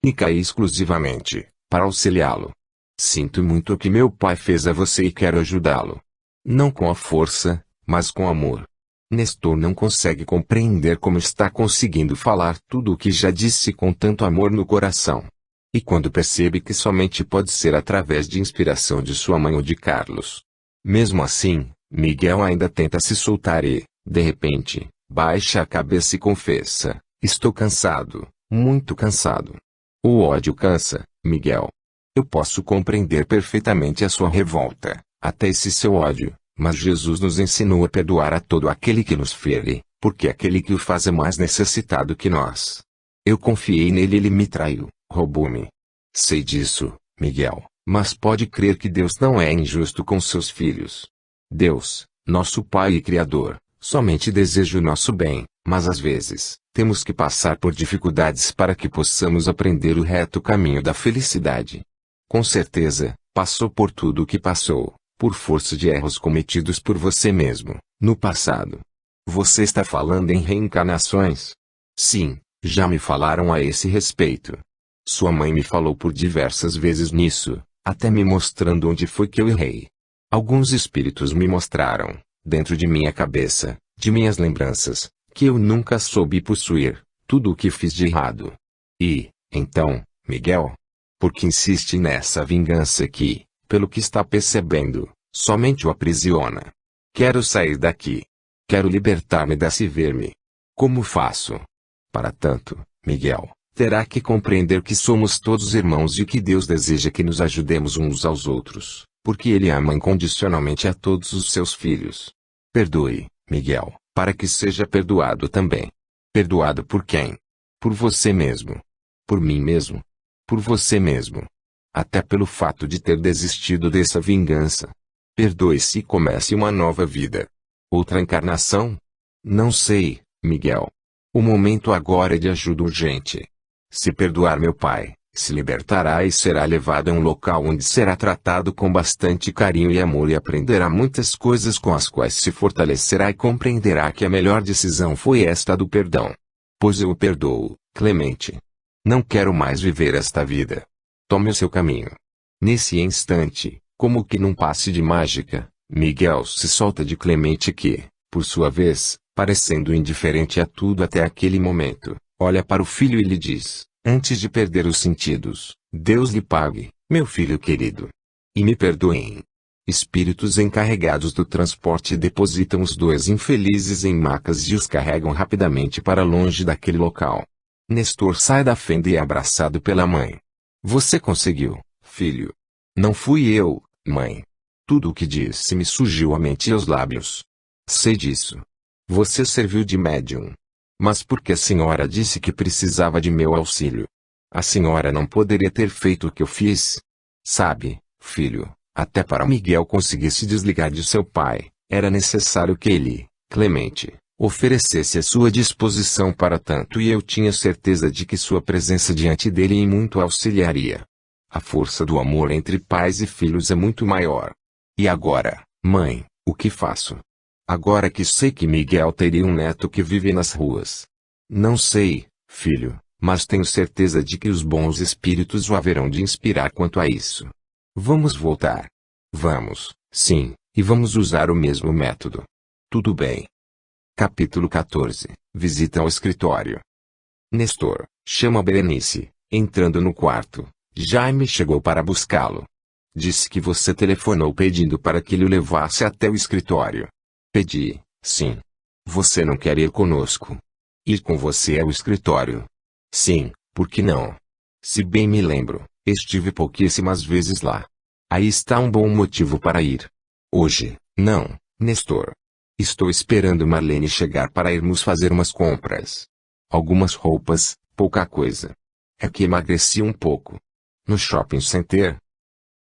E caí exclusivamente para auxiliá-lo. Sinto muito o que meu pai fez a você e quero ajudá-lo. Não com a força, mas com amor. Nestor não consegue compreender como está conseguindo falar tudo o que já disse com tanto amor no coração. E quando percebe que somente pode ser através de inspiração de sua mãe ou de Carlos. Mesmo assim, Miguel ainda tenta se soltar e, de repente, baixa a cabeça e confessa: estou cansado, muito cansado. O ódio cansa, Miguel. Eu posso compreender perfeitamente a sua revolta, até esse seu ódio, mas Jesus nos ensinou a perdoar a todo aquele que nos fere, porque aquele que o faz é mais necessitado que nós. Eu confiei nele e ele me traiu, roubou-me. Sei disso, Miguel, mas pode crer que Deus não é injusto com seus filhos. Deus, nosso Pai e Criador, somente deseja o nosso bem, mas às vezes, temos que passar por dificuldades para que possamos aprender o reto caminho da felicidade. Com certeza, passou por tudo o que passou, por força de erros cometidos por você mesmo, no passado. Você está falando em reencarnações? Sim, já me falaram a esse respeito. Sua mãe me falou por diversas vezes nisso, até me mostrando onde foi que eu errei. Alguns espíritos me mostraram, dentro de minha cabeça, de minhas lembranças, que eu nunca soube possuir, tudo o que fiz de errado. E, então, Miguel, porque insiste nessa vingança que, pelo que está percebendo, somente o aprisiona. Quero sair daqui. Quero libertar-me desse verme. Como faço? Para tanto, Miguel, terá que compreender que somos todos irmãos e que Deus deseja que nos ajudemos uns aos outros, porque Ele ama incondicionalmente a todos os seus filhos. Perdoe, Miguel, para que seja perdoado também. Perdoado por quem? Por você mesmo. Por mim mesmo. Por você mesmo. Até pelo fato de ter desistido dessa vingança. Perdoe-se e comece uma nova vida. Outra encarnação? Não sei, Miguel. O momento agora é de ajuda urgente. Se perdoar meu pai, se libertará e será levado a um local onde será tratado com bastante carinho e amor e aprenderá muitas coisas com as quais se fortalecerá e compreenderá que a melhor decisão foi esta do perdão. Pois eu o perdoo, Clemente. Não quero mais viver esta vida. Tome o seu caminho. Nesse instante, como que num passe de mágica, Miguel se solta de Clemente que, por sua vez, parecendo indiferente a tudo até aquele momento, olha para o filho e lhe diz, antes de perder os sentidos: Deus lhe pague, meu filho querido. E me perdoem. Espíritos encarregados do transporte depositam os dois infelizes em macas e os carregam rapidamente para longe daquele local. Nestor sai da fenda e é abraçado pela mãe. Você conseguiu, filho. Não fui eu, mãe. Tudo o que disse me surgiu à mente e aos lábios. Sei disso. Você serviu de médium. Mas por que a senhora disse que precisava de meu auxílio? A senhora não poderia ter feito o que eu fiz? Sabe, filho, até para Miguel conseguir se desligar de seu pai, era necessário que ele, Clemente, oferecesse a sua disposição para tanto e eu tinha certeza de que sua presença diante dele em muito auxiliaria. A força do amor entre pais e filhos é muito maior. E agora, mãe, o que faço? Agora que sei que Miguel teria um neto que vive nas ruas. Não sei, filho, mas tenho certeza de que os bons espíritos o haverão de inspirar quanto a isso. Vamos voltar. Vamos, sim, e vamos usar o mesmo método. Tudo bem. Capítulo 14. Visita ao escritório. Nestor chama Berenice, entrando no quarto. Jaime chegou para buscá-lo. Disse que você telefonou pedindo para que ele o levasse até o escritório. Pedi, sim. Você não quer ir conosco? Ir com você ao escritório? Sim, por que não? Se bem me lembro, estive pouquíssimas vezes lá. Aí está um bom motivo para ir. Hoje, não, Nestor. Estou esperando Marlene chegar para irmos fazer umas compras. Algumas roupas, pouca coisa. É que emagreci um pouco. No shopping center?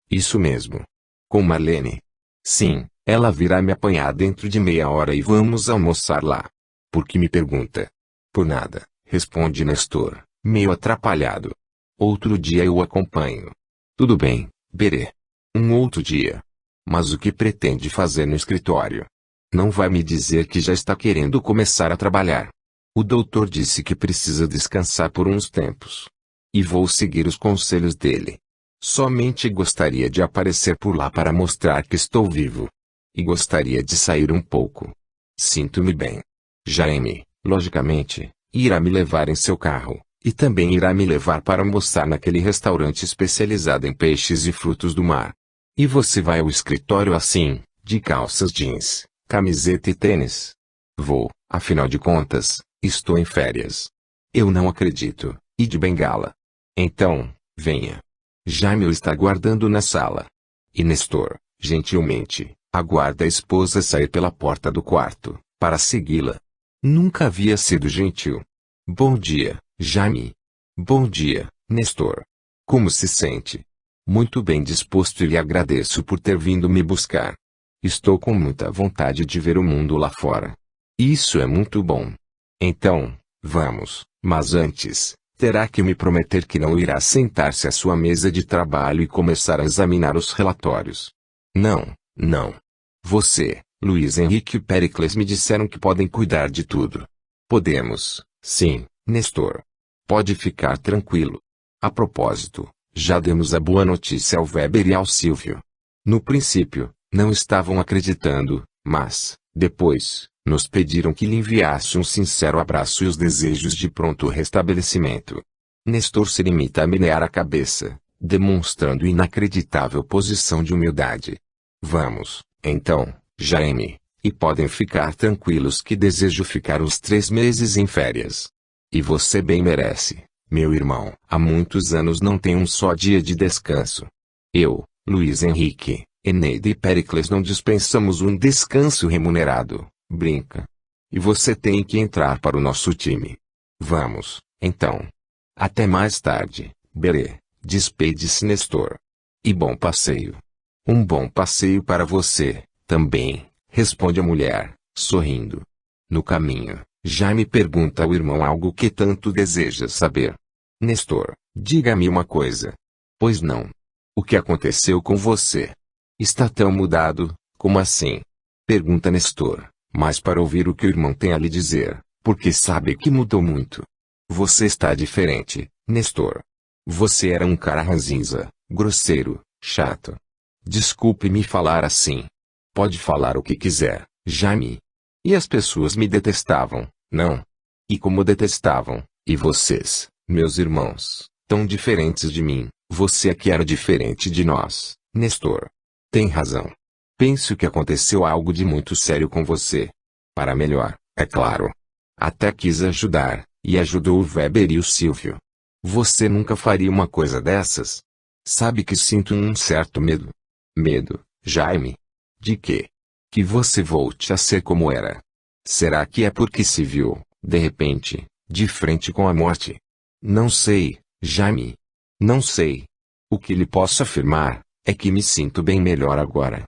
Isso mesmo. Com Marlene? Sim, ela virá me apanhar dentro de meia hora e vamos almoçar lá. Por que me pergunta? Por nada, responde Nestor, meio atrapalhado. Outro dia eu o acompanho. Tudo bem, Berê. Um outro dia. Mas o que pretende fazer no escritório? Não vai me dizer que já está querendo começar a trabalhar. O doutor disse que precisa descansar por uns tempos. E vou seguir os conselhos dele. Somente gostaria de aparecer por lá para mostrar que estou vivo. E gostaria de sair um pouco. Sinto-me bem. Jaime, logicamente, irá me levar em seu carro, e também irá me levar para almoçar naquele restaurante especializado em peixes e frutos do mar. E você vai ao escritório assim, de calças jeans, camiseta e tênis? Vou, afinal de contas, estou em férias. Eu não acredito, e de bengala. Então, venha. Jaime o está aguardando na sala. E Nestor, gentilmente, aguarda a esposa sair pela porta do quarto, para segui-la. Nunca havia sido gentil. Bom dia, Jaime. Bom dia, Nestor. Como se sente? Muito bem disposto e lhe agradeço por ter vindo me buscar. Estou com muita vontade de ver o mundo lá fora. Isso é muito bom. Então, vamos, mas antes, terá que me prometer que não irá sentar-se à sua mesa de trabalho e começar a examinar os relatórios. Não, não. Você, Luiz Henrique e Péricles me disseram que podem cuidar de tudo. Podemos, sim, Nestor. Pode ficar tranquilo. A propósito, já demos a boa notícia ao Weber e ao Silvio. No princípio, não estavam acreditando, mas, depois, nos pediram que lhe enviasse um sincero abraço e os desejos de pronto restabelecimento. Nestor se limita a menear a cabeça, demonstrando inacreditável posição de humildade. Vamos, então, Jaime, e podem ficar tranquilos que desejo ficar os 3 meses em férias. E você bem merece, meu irmão. Há muitos anos não tem um só dia de descanso. Eu, Luiz Henrique, Eneida e Péricles não dispensamos um descanso remunerado. Brinca. E você tem que entrar para o nosso time. Vamos, então. Até mais tarde, Berê. Despede-se Nestor. E bom passeio. Um bom passeio para você, também, responde a mulher, sorrindo. No caminho, Jaime pergunta ao irmão algo que tanto deseja saber. Nestor, diga-me uma coisa. Pois não. O que aconteceu com você? Está tão mudado, como assim? Pergunta Nestor. Mas para ouvir o que o irmão tem a lhe dizer, porque sabe que mudou muito. Você está diferente, Nestor. Você era um cara ranzinza, grosseiro, chato. Desculpe-me falar assim. Pode falar o que quiser, Jaime. E as pessoas me detestavam, não? E como detestavam, e vocês, meus irmãos, tão diferentes de mim, você é que era diferente de nós, Nestor. Tem razão. Penso que aconteceu algo de muito sério com você. Para melhor, é claro. Até quis ajudar, e ajudou o Weber e o Silvio. Você nunca faria uma coisa dessas? Sabe que sinto um certo medo. Medo, Jaime? De quê? Que você volte a ser como era. Será que é porque se viu, de repente, de frente com a morte? Não sei, Jaime. Não sei. O que lhe posso afirmar, é que me sinto bem melhor agora.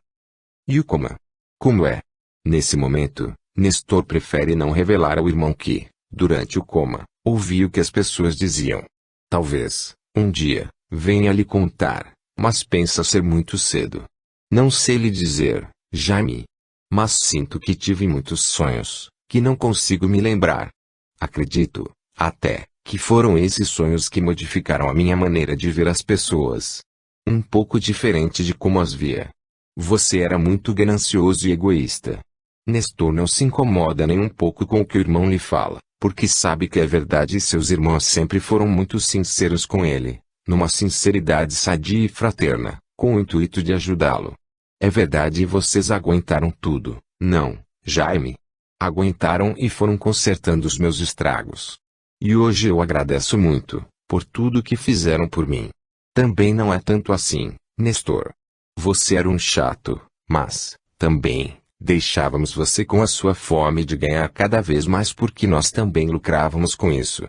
E o coma? Como é? Nesse momento, Nestor prefere não revelar ao irmão que, durante o coma, ouviu o que as pessoas diziam. Talvez, um dia, venha lhe contar, mas pensa ser muito cedo. Não sei lhe dizer, Jaime. Mas sinto que tive muitos sonhos, que não consigo me lembrar. Acredito, até, que foram esses sonhos que modificaram a minha maneira de ver as pessoas. Um pouco diferente de como as via. Você era muito ganancioso e egoísta. Nestor não se incomoda nem um pouco com o que o irmão lhe fala, porque sabe que é verdade e seus irmãos sempre foram muito sinceros com ele, numa sinceridade sadia e fraterna, com o intuito de ajudá-lo. É verdade e vocês aguentaram tudo, não, Jaime? Aguentaram e foram consertando os meus estragos. E hoje eu agradeço muito, por tudo que fizeram por mim. Também não é tanto assim, Nestor. Você era um chato, mas, também, deixávamos você com a sua fome de ganhar cada vez mais porque nós também lucrávamos com isso.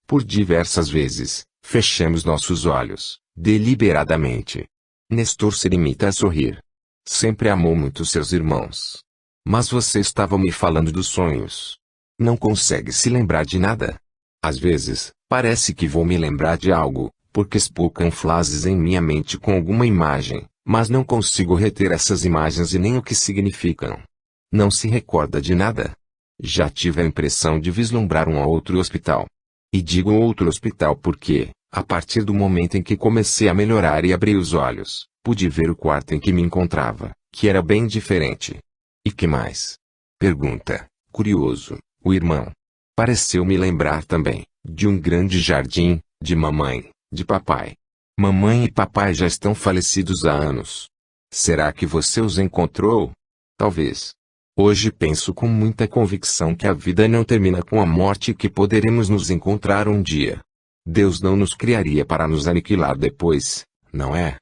Por diversas vezes, fechamos nossos olhos, deliberadamente. Nestor se limita a sorrir. Sempre amou muito seus irmãos. Mas você estava me falando dos sonhos. Não consegue se lembrar de nada? Às vezes, parece que vou me lembrar de algo, porque espocam frases em minha mente com alguma imagem, mas não consigo reter essas imagens e nem o que significam. Não se recorda de nada? Já tive a impressão de vislumbrar um outro hospital. E digo outro hospital porque, A partir do momento em que comecei a melhorar e abri os olhos, pude ver o quarto em que me encontrava, que era bem diferente. E que mais? Pergunta, curioso, o irmão. Pareceu-me lembrar também, de um grande jardim, de mamãe, de papai. Mamãe e papai já estão falecidos há anos. Será que você os encontrou? Talvez. Hoje penso com muita convicção que a vida não termina com a morte e que poderemos nos encontrar um dia. Deus não nos criaria para nos aniquilar depois, não é?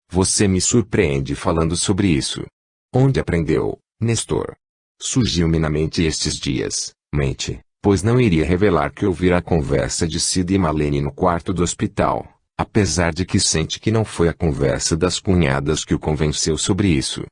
Você me surpreende falando sobre isso. Onde aprendeu, Nestor? Surgiu-me na mente estes dias, mente, pois não iria revelar que ouvira a conversa de Cida e Malene no quarto do hospital, apesar de que sente que não foi a conversa das cunhadas que o convenceu sobre isso.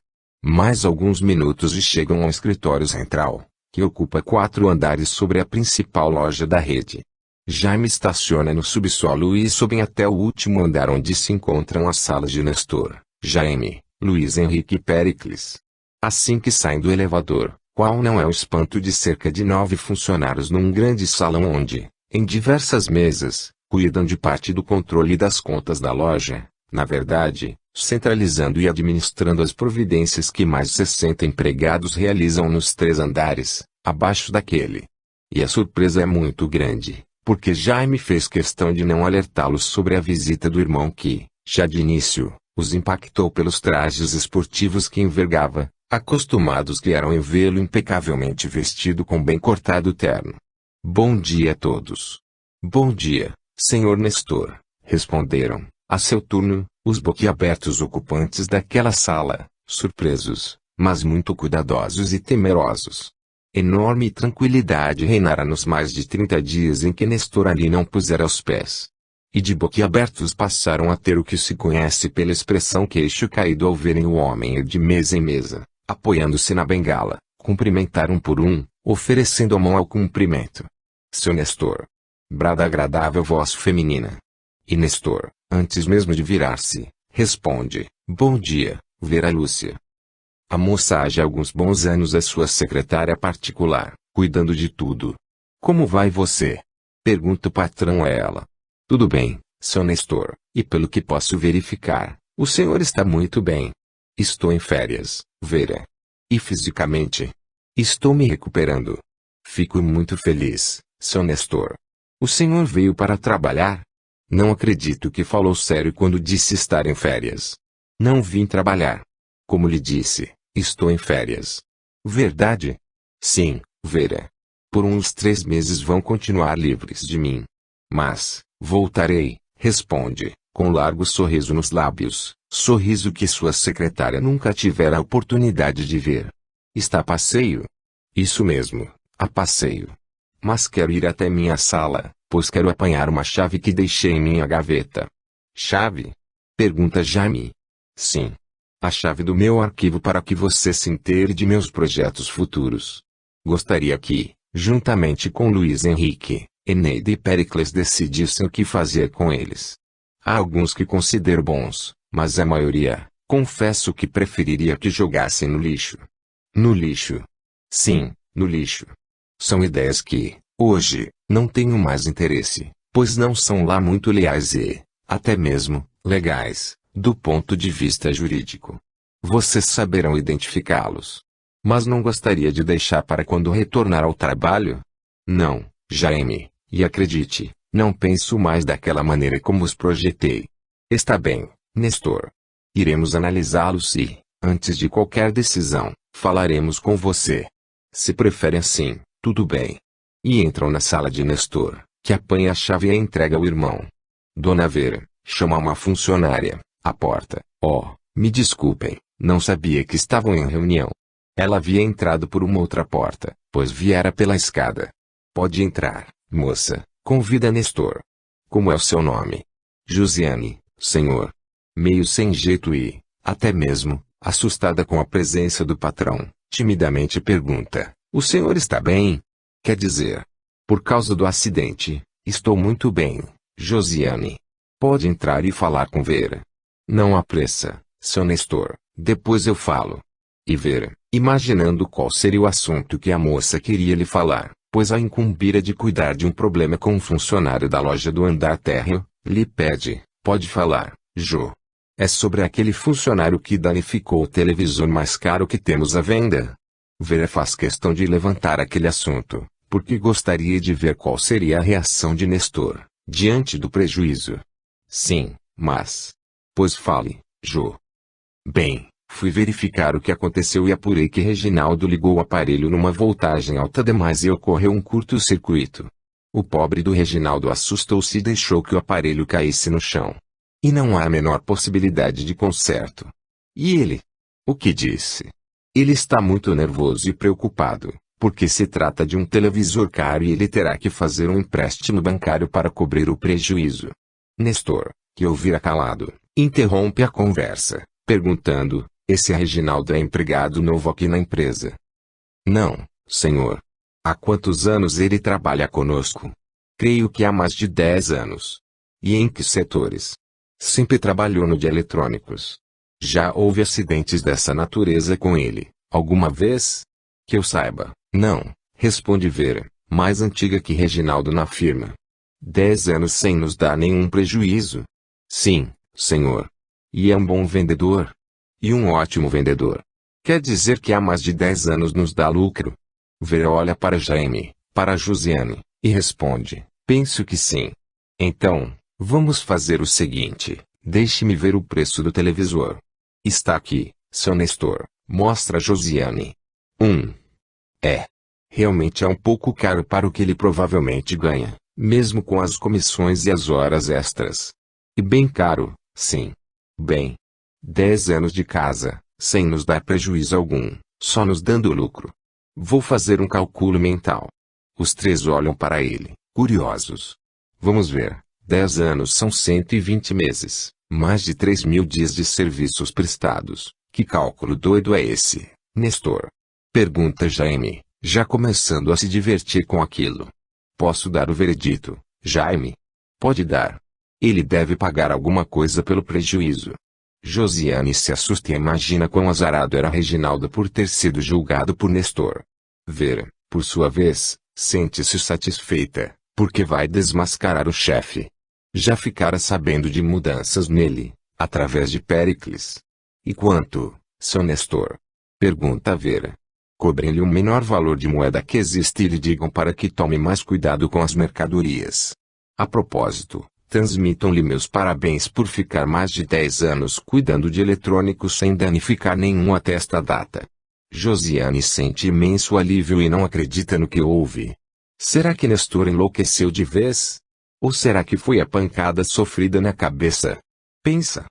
Mais alguns minutos e chegam ao escritório central, que ocupa 4 andares sobre a principal loja da rede. Jaime estaciona no subsolo e sobem até o último andar onde se encontram as salas de Nestor, Jaime, Luiz Henrique e Péricles. Assim que saem do elevador, qual não é o espanto de cerca de 9 funcionários num grande salão onde, em diversas mesas, cuidam de parte do controle das contas da loja, na verdade, centralizando e administrando as providências que mais 60 empregados realizam nos 3 andares, abaixo daquele. E a surpresa é muito grande, porque Jaime fez questão de não alertá-los sobre a visita do irmão que, já de início, os impactou pelos trajes esportivos que envergava, acostumados que eram em vê-lo impecavelmente vestido com bem cortado terno. Bom dia a todos. Bom dia, senhor Nestor, responderam, a seu turno, os boquiabertos ocupantes daquela sala, surpresos, mas muito cuidadosos e temerosos. Enorme tranquilidade reinara nos mais de 30 dias em que Nestor ali não pusera os pés. E de boquiabertos passaram a ter o que se conhece pela expressão queixo caído ao verem o homem ir de mesa em mesa, apoiando-se na bengala, cumprimentar um por um, oferecendo a mão ao cumprimento. Seu Nestor. Brada a agradável voz feminina. E Nestor, antes mesmo de virar-se, responde, bom dia, Vera Lúcia. A moça há já alguns bons anos é sua secretária particular, cuidando de tudo. Como vai você? Pergunta o patrão a ela. Tudo bem, seu Nestor, e pelo que posso verificar, o senhor está muito bem. Estou em férias, Vera. E fisicamente? Estou me recuperando. Fico muito feliz, seu Nestor. O senhor veio para trabalhar? Não acredito que falou sério quando disse estar em férias. Não vim trabalhar. Como lhe disse, estou em férias. Verdade? Sim, Vera. Por uns 3 meses vão continuar livres de mim. Mas, voltarei, responde, com largo sorriso nos lábios, sorriso que sua secretária nunca tivera a oportunidade de ver. Está a passeio? Isso mesmo, a passeio. Mas quero ir até minha sala, pois quero apanhar uma chave que deixei em minha gaveta. Chave? Pergunta Jaime. Sim. A chave do meu arquivo para que você se intere de meus projetos futuros. Gostaria que, juntamente com Luiz Henrique, Eneida e Péricles decidissem o que fazer com eles. Há alguns que considero bons, mas a maioria, confesso que preferiria que jogassem no lixo. No lixo? Sim, no lixo. São ideias que, hoje, não tenho mais interesse, pois não são lá muito leais e, até mesmo, legais, do ponto de vista jurídico. Vocês saberão identificá-los. Mas não gostaria de deixar para quando retornar ao trabalho? Não, Jaime, e acredite, não penso mais daquela maneira como os projetei. Está bem, Nestor. Iremos analisá-los e, antes de qualquer decisão, falaremos com você. Se prefere assim, tudo bem. E entram na sala de Nestor, que apanha a chave e a entrega ao irmão. Dona Vera, chama uma funcionária, à porta. Oh, me desculpem, não sabia que estavam em reunião. Ela havia entrado por uma outra porta, pois viera pela escada. Pode entrar, moça, convida Nestor. Como é o seu nome? Josiane, senhor. Meio sem jeito e, até mesmo, assustada com a presença do patrão, timidamente pergunta, o senhor está bem? Quer dizer, por causa do acidente, estou muito bem, Josiane. Pode entrar e falar com Vera. Não há pressa, seu Nestor, depois eu falo. E Vera, imaginando qual seria o assunto que a moça queria lhe falar, pois a incumbira de cuidar de um problema com um funcionário da loja do andar térreo, Lhe pede, pode falar, Jô. É sobre aquele funcionário que danificou o televisor mais caro que temos à venda. Vera faz questão de levantar aquele assunto, porque gostaria de ver qual seria a reação de Nestor, diante do prejuízo. Sim, mas... Pois fale, Jô. Bem, fui verificar o que aconteceu e apurei que Reginaldo ligou o aparelho numa voltagem alta demais e ocorreu um curto-circuito. O pobre do Reginaldo assustou-se e deixou que o aparelho caísse no chão. E não há a menor possibilidade de conserto. E ele? O que disse? Ele está muito nervoso e preocupado, porque se trata de um televisor caro e ele terá que fazer um empréstimo bancário para cobrir o prejuízo. Nestor, que ouvira calado, interrompe a conversa, perguntando, esse Reginaldo é empregado novo aqui na empresa? Não, senhor. Há quantos anos ele trabalha conosco? Creio que há mais de 10 anos. E em que setores? Sempre trabalhou no de eletrônicos. Já houve acidentes dessa natureza com ele, alguma vez? Que eu saiba, não, responde Vera, mais antiga que Reginaldo na firma. 10 anos sem nos dar nenhum prejuízo? Sim, senhor. E é um bom vendedor? E um ótimo vendedor. Quer dizer que há mais de 10 anos nos dá lucro? Vera olha para Jaime, para Josiane, e responde, penso que sim. Então, vamos fazer o seguinte, deixe-me ver o preço do televisor. Está aqui, seu Nestor, mostra a Josiane. Realmente é um pouco caro para o que ele provavelmente ganha, mesmo com as comissões e as horas extras. E bem caro, sim. Bem, 10 anos de casa, sem nos dar prejuízo algum, só nos dando lucro. Vou fazer um cálculo mental. Os três olham para ele, curiosos. Vamos ver, 10 anos são 120 meses, mais de 3.000 dias de serviços prestados. Que cálculo doido é esse, Nestor? Pergunta Jaime, já começando a se divertir com aquilo. Posso dar o veredito, Jaime? Pode dar. Ele deve pagar alguma coisa pelo prejuízo. Josiane se assusta e imagina quão azarado era Reginaldo por ter sido julgado por Nestor. Vera, por sua vez, sente-se satisfeita, porque vai desmascarar o chefe. Já ficara sabendo de mudanças nele, através de Péricles. E quanto, seu Nestor? Pergunta Vera. Cobrem-lhe o menor valor de moeda que existe e lhe digam para que tome mais cuidado com as mercadorias. A propósito, transmitam-lhe meus parabéns por ficar mais de 10 anos cuidando de eletrônicos sem danificar nenhum até esta data. Josiane sente imenso alívio e não acredita no que ouve. Será que Nestor enlouqueceu de vez? Ou será que foi a pancada sofrida na cabeça? Pensa.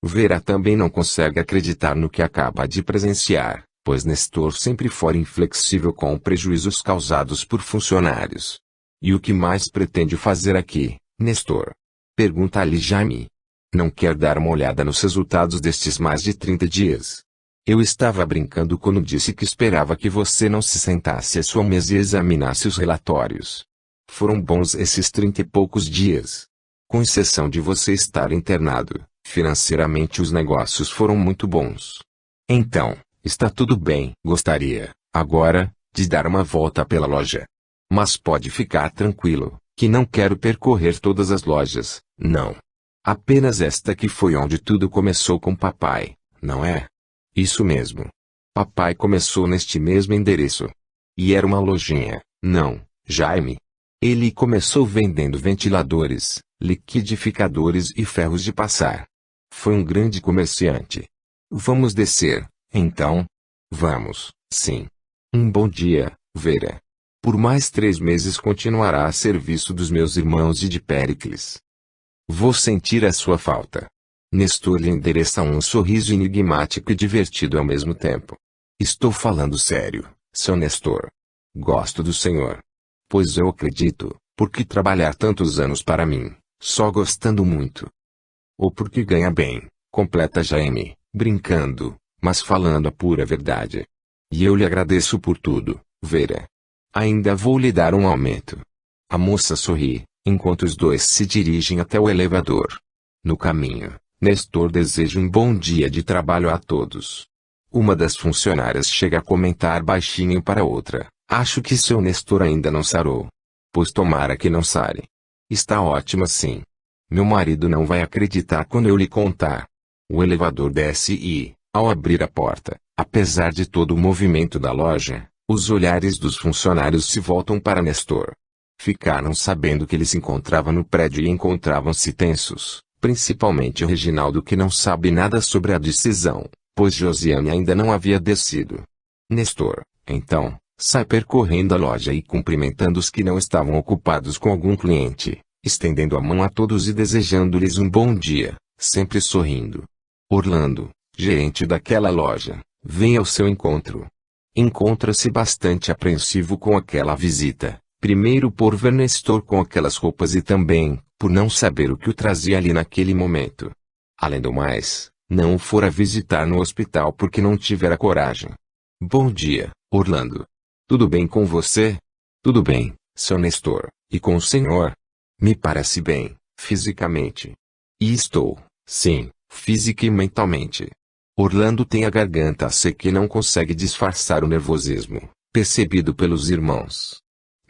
Vera também não consegue acreditar no que acaba de presenciar, pois Nestor sempre fora inflexível com prejuízos causados por funcionários. E o que mais pretende fazer aqui, Nestor? Pergunta-lhe Jaime. Não quer dar uma olhada nos resultados destes mais de 30 dias? Eu estava brincando quando disse que esperava que você não se sentasse à sua mesa e examinasse os relatórios. Foram bons esses 30 e poucos dias. Com exceção de você estar internado, financeiramente os negócios foram muito bons. Então, está tudo bem. Gostaria, agora, de dar uma volta pela loja. Mas pode ficar tranquilo, que não quero percorrer todas as lojas, não. Apenas esta que foi onde tudo começou com papai, não é? Isso mesmo. Papai começou neste mesmo endereço. E era uma lojinha, não, Jaime? Ele começou vendendo ventiladores, liquidificadores e ferros de passar. Foi um grande comerciante. Vamos descer, então? Vamos, sim. Um bom dia, Vera. Por mais 3 meses continuará a serviço dos meus irmãos e de Péricles. Vou sentir a sua falta. Nestor lhe endereça um sorriso enigmático e divertido ao mesmo tempo. Estou falando sério, seu Nestor. Gosto do senhor. Pois eu acredito, porque trabalhar tantos anos para mim, só gostando muito. Ou porque ganha bem, completa Jaime, brincando, mas falando a pura verdade. E eu lhe agradeço por tudo, Vera. Ainda vou lhe dar um aumento. A moça sorri, enquanto os dois se dirigem até o elevador. No caminho, Nestor deseja um bom dia de trabalho a todos. Uma das funcionárias chega a comentar baixinho para outra. Acho que seu Nestor ainda não sarou. Pois tomara que não sare. Está ótimo assim. Meu marido não vai acreditar quando eu lhe contar. O elevador desce e, ao abrir a porta, apesar de todo o movimento da loja, os olhares dos funcionários se voltam para Nestor. Ficaram sabendo que ele se encontrava no prédio e encontravam-se tensos, principalmente o Reginaldo, que não sabe nada sobre a decisão, pois Josiane ainda não havia descido. Nestor, então, sai percorrendo a loja e cumprimentando os que não estavam ocupados com algum cliente, estendendo a mão a todos e desejando-lhes um bom dia, sempre sorrindo. Orlando, gerente daquela loja, vem ao seu encontro. Encontra-se bastante apreensivo com aquela visita, primeiro por ver Nestor com aquelas roupas e também, por não saber o que o trazia ali naquele momento. Além do mais, não o fora visitar no hospital porque não tivera coragem. Bom dia, Orlando. Tudo bem com você? Tudo bem, seu Nestor, e com o senhor? Me parece bem, fisicamente. E estou, sim, física e mentalmente. Orlando tem a garganta seca e não consegue disfarçar o nervosismo, percebido pelos irmãos.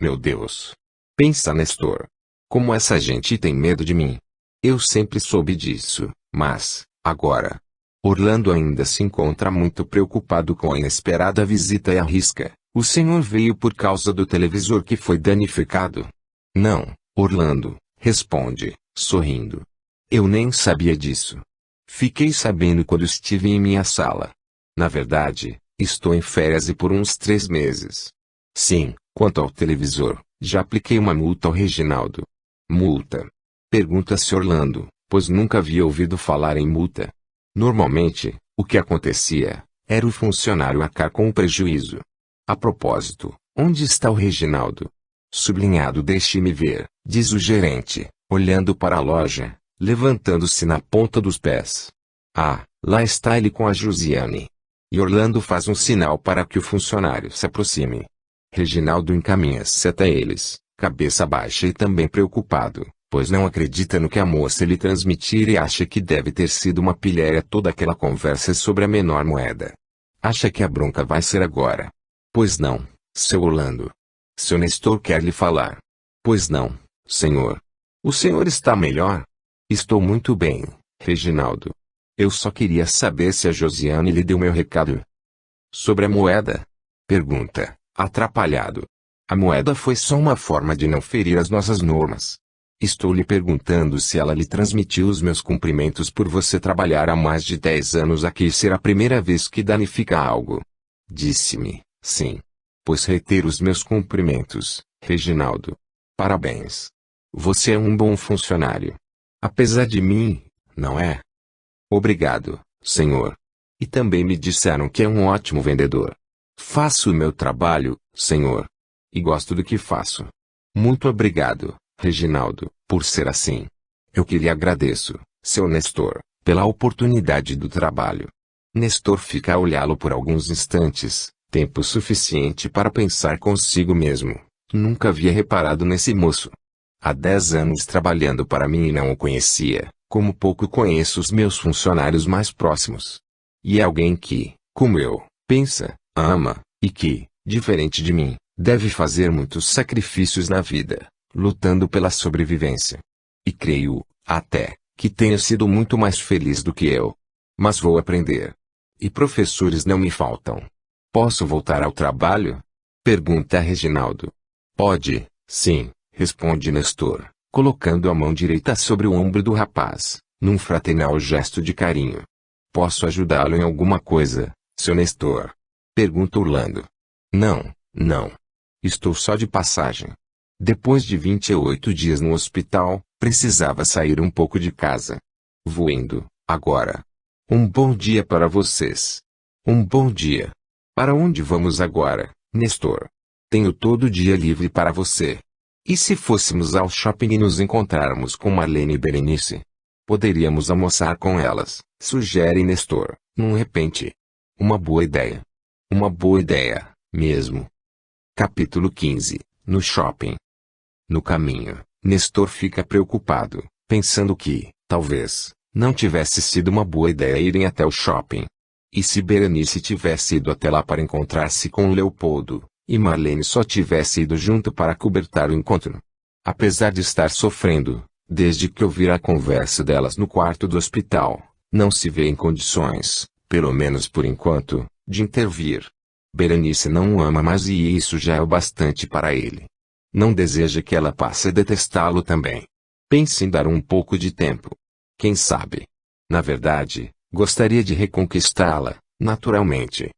Meu Deus! Pensa, Nestor. Como essa gente tem medo de mim. Eu sempre soube disso, mas, agora... Orlando ainda se encontra muito preocupado com a inesperada visita e arrisca. O senhor veio por causa do televisor que foi danificado? Não, Orlando, responde, sorrindo. Eu nem sabia disso. Fiquei sabendo quando estive em minha sala. Na verdade, estou em férias e por uns 3 meses. Sim, quanto ao televisor, já apliquei uma multa ao Reginaldo. Multa? Pergunta-se Orlando, pois nunca havia ouvido falar em multa. Normalmente, o que acontecia, era o funcionário arcar com o prejuízo. A propósito, onde está o Reginaldo? Sublinhado, deixe-me ver, diz o gerente, olhando para a loja, levantando-se na ponta dos pés. Ah, lá está ele com a Josiane. E Orlando faz um sinal para que o funcionário se aproxime. Reginaldo encaminha-se até eles, cabeça baixa e também preocupado, pois não acredita no que a moça lhe transmitir e acha que deve ter sido uma pilhéria toda aquela conversa sobre a menor moeda. Acha que a bronca vai ser agora. Pois não, seu Orlando. Seu Nestor quer lhe falar. Pois não, senhor. O senhor está melhor? Estou muito bem, Reginaldo. Eu só queria saber se a Josiane lhe deu meu recado. Sobre a moeda? Pergunta, atrapalhado. A moeda foi só uma forma de não ferir as nossas normas. Estou lhe perguntando se ela lhe transmitiu os meus cumprimentos por você trabalhar há mais de 10 anos aqui e ser a primeira vez que danifica algo. Disse-me, sim. Pois reitero os meus cumprimentos, Reginaldo. Parabéns. Você é um bom funcionário. Apesar de mim, não é? Obrigado, senhor. E também me disseram que é um ótimo vendedor. Faço o meu trabalho, senhor. E gosto do que faço. Muito obrigado, Reginaldo, por ser assim. Eu que lhe agradeço, seu Nestor, pela oportunidade do trabalho. Nestor fica a olhá-lo por alguns instantes, tempo suficiente para pensar consigo mesmo. Nunca havia reparado nesse moço. Há 10 anos trabalhando para mim e não o conhecia, como pouco conheço os meus funcionários mais próximos. E é alguém que, como eu, pensa, ama, e que, diferente de mim, deve fazer muitos sacrifícios na vida, lutando pela sobrevivência. E creio, até, que tenha sido muito mais feliz do que eu. Mas vou aprender. E professores não me faltam. Posso voltar ao trabalho? Pergunta Reginaldo. Pode, sim, responde Nestor, colocando a mão direita sobre o ombro do rapaz, num fraternal gesto de carinho. Posso ajudá-lo em alguma coisa, seu Nestor? Pergunta Orlando. Não, não. Estou só de passagem. Depois de 28 dias no hospital, precisava sair um pouco de casa. Vou indo, agora. Um bom dia para vocês. Um bom dia. Para onde vamos agora, Nestor? Tenho todo o dia livre para você. E se fôssemos ao shopping e nos encontrarmos com Marlene e Berenice? Poderíamos almoçar com elas, sugere Nestor, num repente. Uma boa ideia. Uma boa ideia, mesmo. Capítulo 15. No shopping. No caminho, Nestor fica preocupado, pensando que, talvez, não tivesse sido uma boa ideia irem até o shopping. E se Berenice tivesse ido até lá para encontrar-se com Leopoldo, e Marlene só tivesse ido junto para cobertar o encontro? Apesar de estar sofrendo, Desde que ouvir a conversa delas no quarto do hospital, não se vê em condições, pelo menos por enquanto, de intervir. Berenice não o ama mais e isso já é o bastante para ele. Não deseja que ela passe a detestá-lo também. Pense em dar um pouco de tempo. Quem sabe? Na verdade, gostaria de reconquistá-la, naturalmente.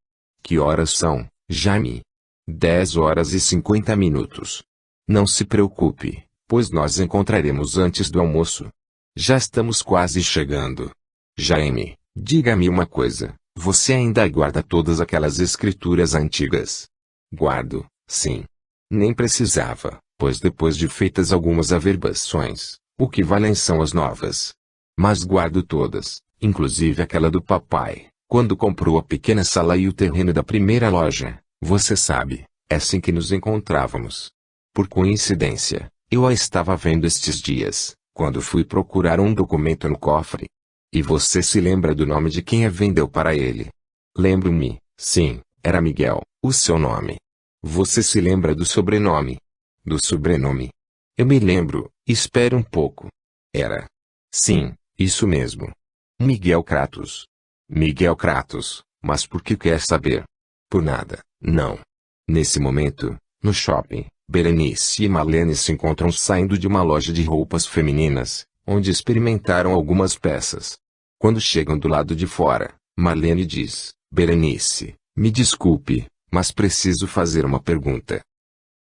Que horas são, Jaime? 10h50. Não se preocupe, pois nós encontraremos antes do almoço. Já estamos quase chegando. Jaime, diga-me uma coisa, você ainda guarda todas aquelas escrituras antigas? Guardo, sim. Nem precisava, pois depois de feitas algumas averbações, o que valem são as novas. Mas guardo todas, inclusive aquela do papai, quando comprou a pequena sala e o terreno da primeira loja, você sabe, é assim que nos encontrávamos. Por coincidência, eu a estava vendo estes dias, quando fui procurar um documento no cofre. E você se lembra do nome de quem a vendeu para ele? Lembro-me, sim, era Miguel, o seu nome. Você se lembra do sobrenome? Do sobrenome? Eu me lembro, espere um pouco. Era. Sim, isso mesmo. Miguel Kratos. Miguel Kratos, mas por que quer saber? Por nada, não. Nesse momento, no shopping, Berenice e Marlene se encontram saindo de uma loja de roupas femininas, onde experimentaram algumas peças. Quando chegam do lado de fora, Marlene diz: Berenice, me desculpe, mas preciso fazer uma pergunta.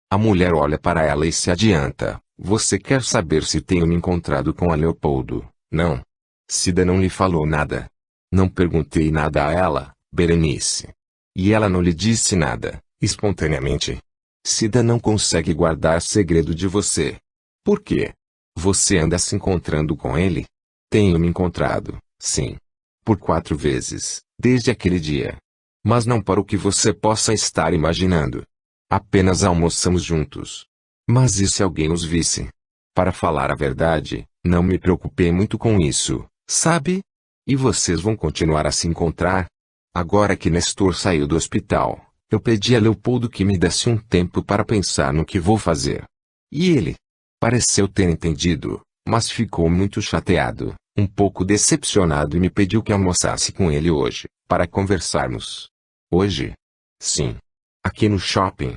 A mulher olha para ela e se adianta: você quer saber se tenho me encontrado com a Leopoldo, não? Cida não lhe falou nada. Não perguntei nada a ela, Berenice. E ela não lhe disse nada, espontaneamente. Cida não consegue guardar segredo de você. Por quê? Você anda se encontrando com ele? Tenho me encontrado, sim. Por 4 vezes, desde aquele dia. Mas não para o que você possa estar imaginando. Apenas almoçamos juntos. Mas e se alguém os visse? Para falar a verdade, não me preocupei muito com isso, sabe? E vocês vão continuar a se encontrar? Agora que Nestor saiu do hospital, eu pedi a Leopoldo que me desse um tempo para pensar no que vou fazer. E ele pareceu ter entendido, mas ficou muito chateado, um pouco decepcionado e me pediu que almoçasse com ele hoje, para conversarmos. Hoje? Sim. Aqui no shopping.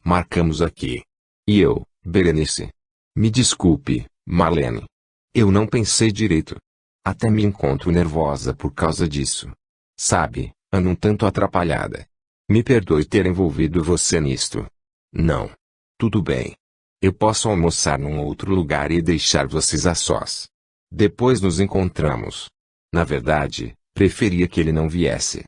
Marcamos aqui. E eu, Berenice. Me desculpe, Marlene. Eu não pensei direito. Até me encontro nervosa por causa disso. Sabe, ando um tanto atrapalhada. Me perdoe ter envolvido você nisto. Não. Tudo bem. Eu posso almoçar num outro lugar e deixar vocês a sós. Depois nos encontramos. Na verdade, preferia que ele não viesse.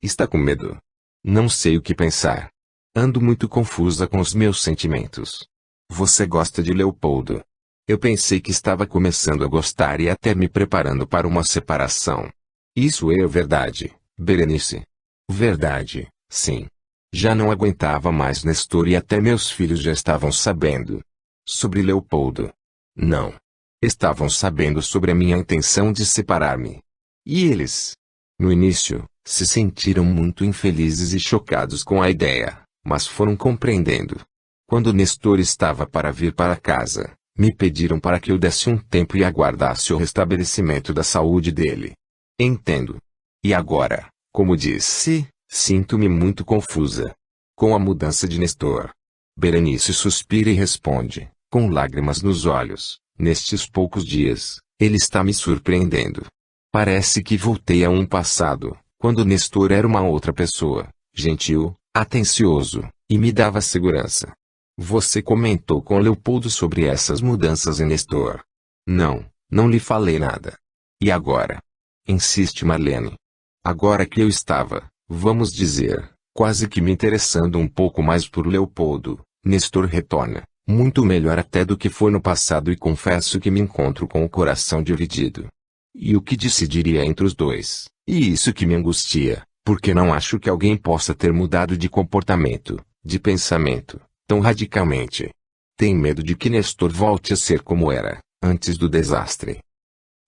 Está com medo? Não sei o que pensar. Ando muito confusa com os meus sentimentos. Você gosta de Leopoldo? Eu pensei que estava começando a gostar e até me preparando para uma separação. Isso é verdade, Berenice? Verdade, sim. Já não aguentava mais Nestor e até meus filhos já estavam sabendo. Sobre Leopoldo? Não. Estavam sabendo sobre a minha intenção de separar-me. E eles? No início, se sentiram muito infelizes e chocados com a ideia, mas foram compreendendo. Quando Nestor estava para vir para casa, me pediram para que eu desse um tempo e aguardasse o restabelecimento da saúde dele. Entendo. E agora, como disse, sinto-me muito confusa. Com a mudança de Nestor. Berenice suspira e responde, com lágrimas nos olhos, nestes poucos dias, ele está me surpreendendo. Parece que voltei a um passado, quando Nestor era uma outra pessoa, gentil, atencioso, e me dava segurança. Você comentou com Leopoldo sobre essas mudanças em Nestor? Não, não lhe falei nada. E agora? Insiste Marlene. Agora que eu estava, vamos dizer, quase que me interessando um pouco mais por Leopoldo, Nestor retorna, muito melhor até do que foi no passado e confesso que me encontro com o coração dividido. E o que decidiria entre os dois? E isso que me angustia, porque não acho que alguém possa ter mudado de comportamento, de pensamento, tão radicalmente. Tem medo de que Nestor volte a ser como era, antes do desastre.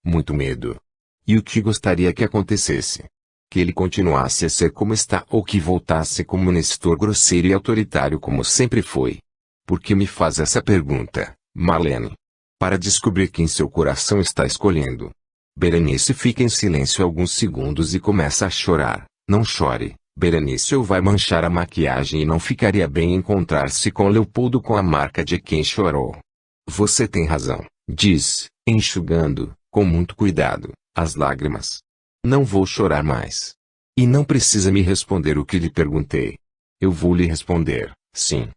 Muito medo. E o que gostaria que acontecesse? Que ele continuasse a ser como está ou que voltasse como Nestor grosseiro e autoritário como sempre foi? Por que me faz essa pergunta, Marlene? para descobrir quem seu coração está escolhendo. Berenice fica em silêncio alguns segundos e começa a chorar. Não chore, Berenice, ou vai manchar a maquiagem e não ficaria bem encontrar-se com Leopoldo com a marca de quem chorou. Você tem razão, diz, enxugando, com muito cuidado, as lágrimas. Não vou chorar mais. E não precisa me responder o que lhe perguntei. Eu vou lhe responder, sim.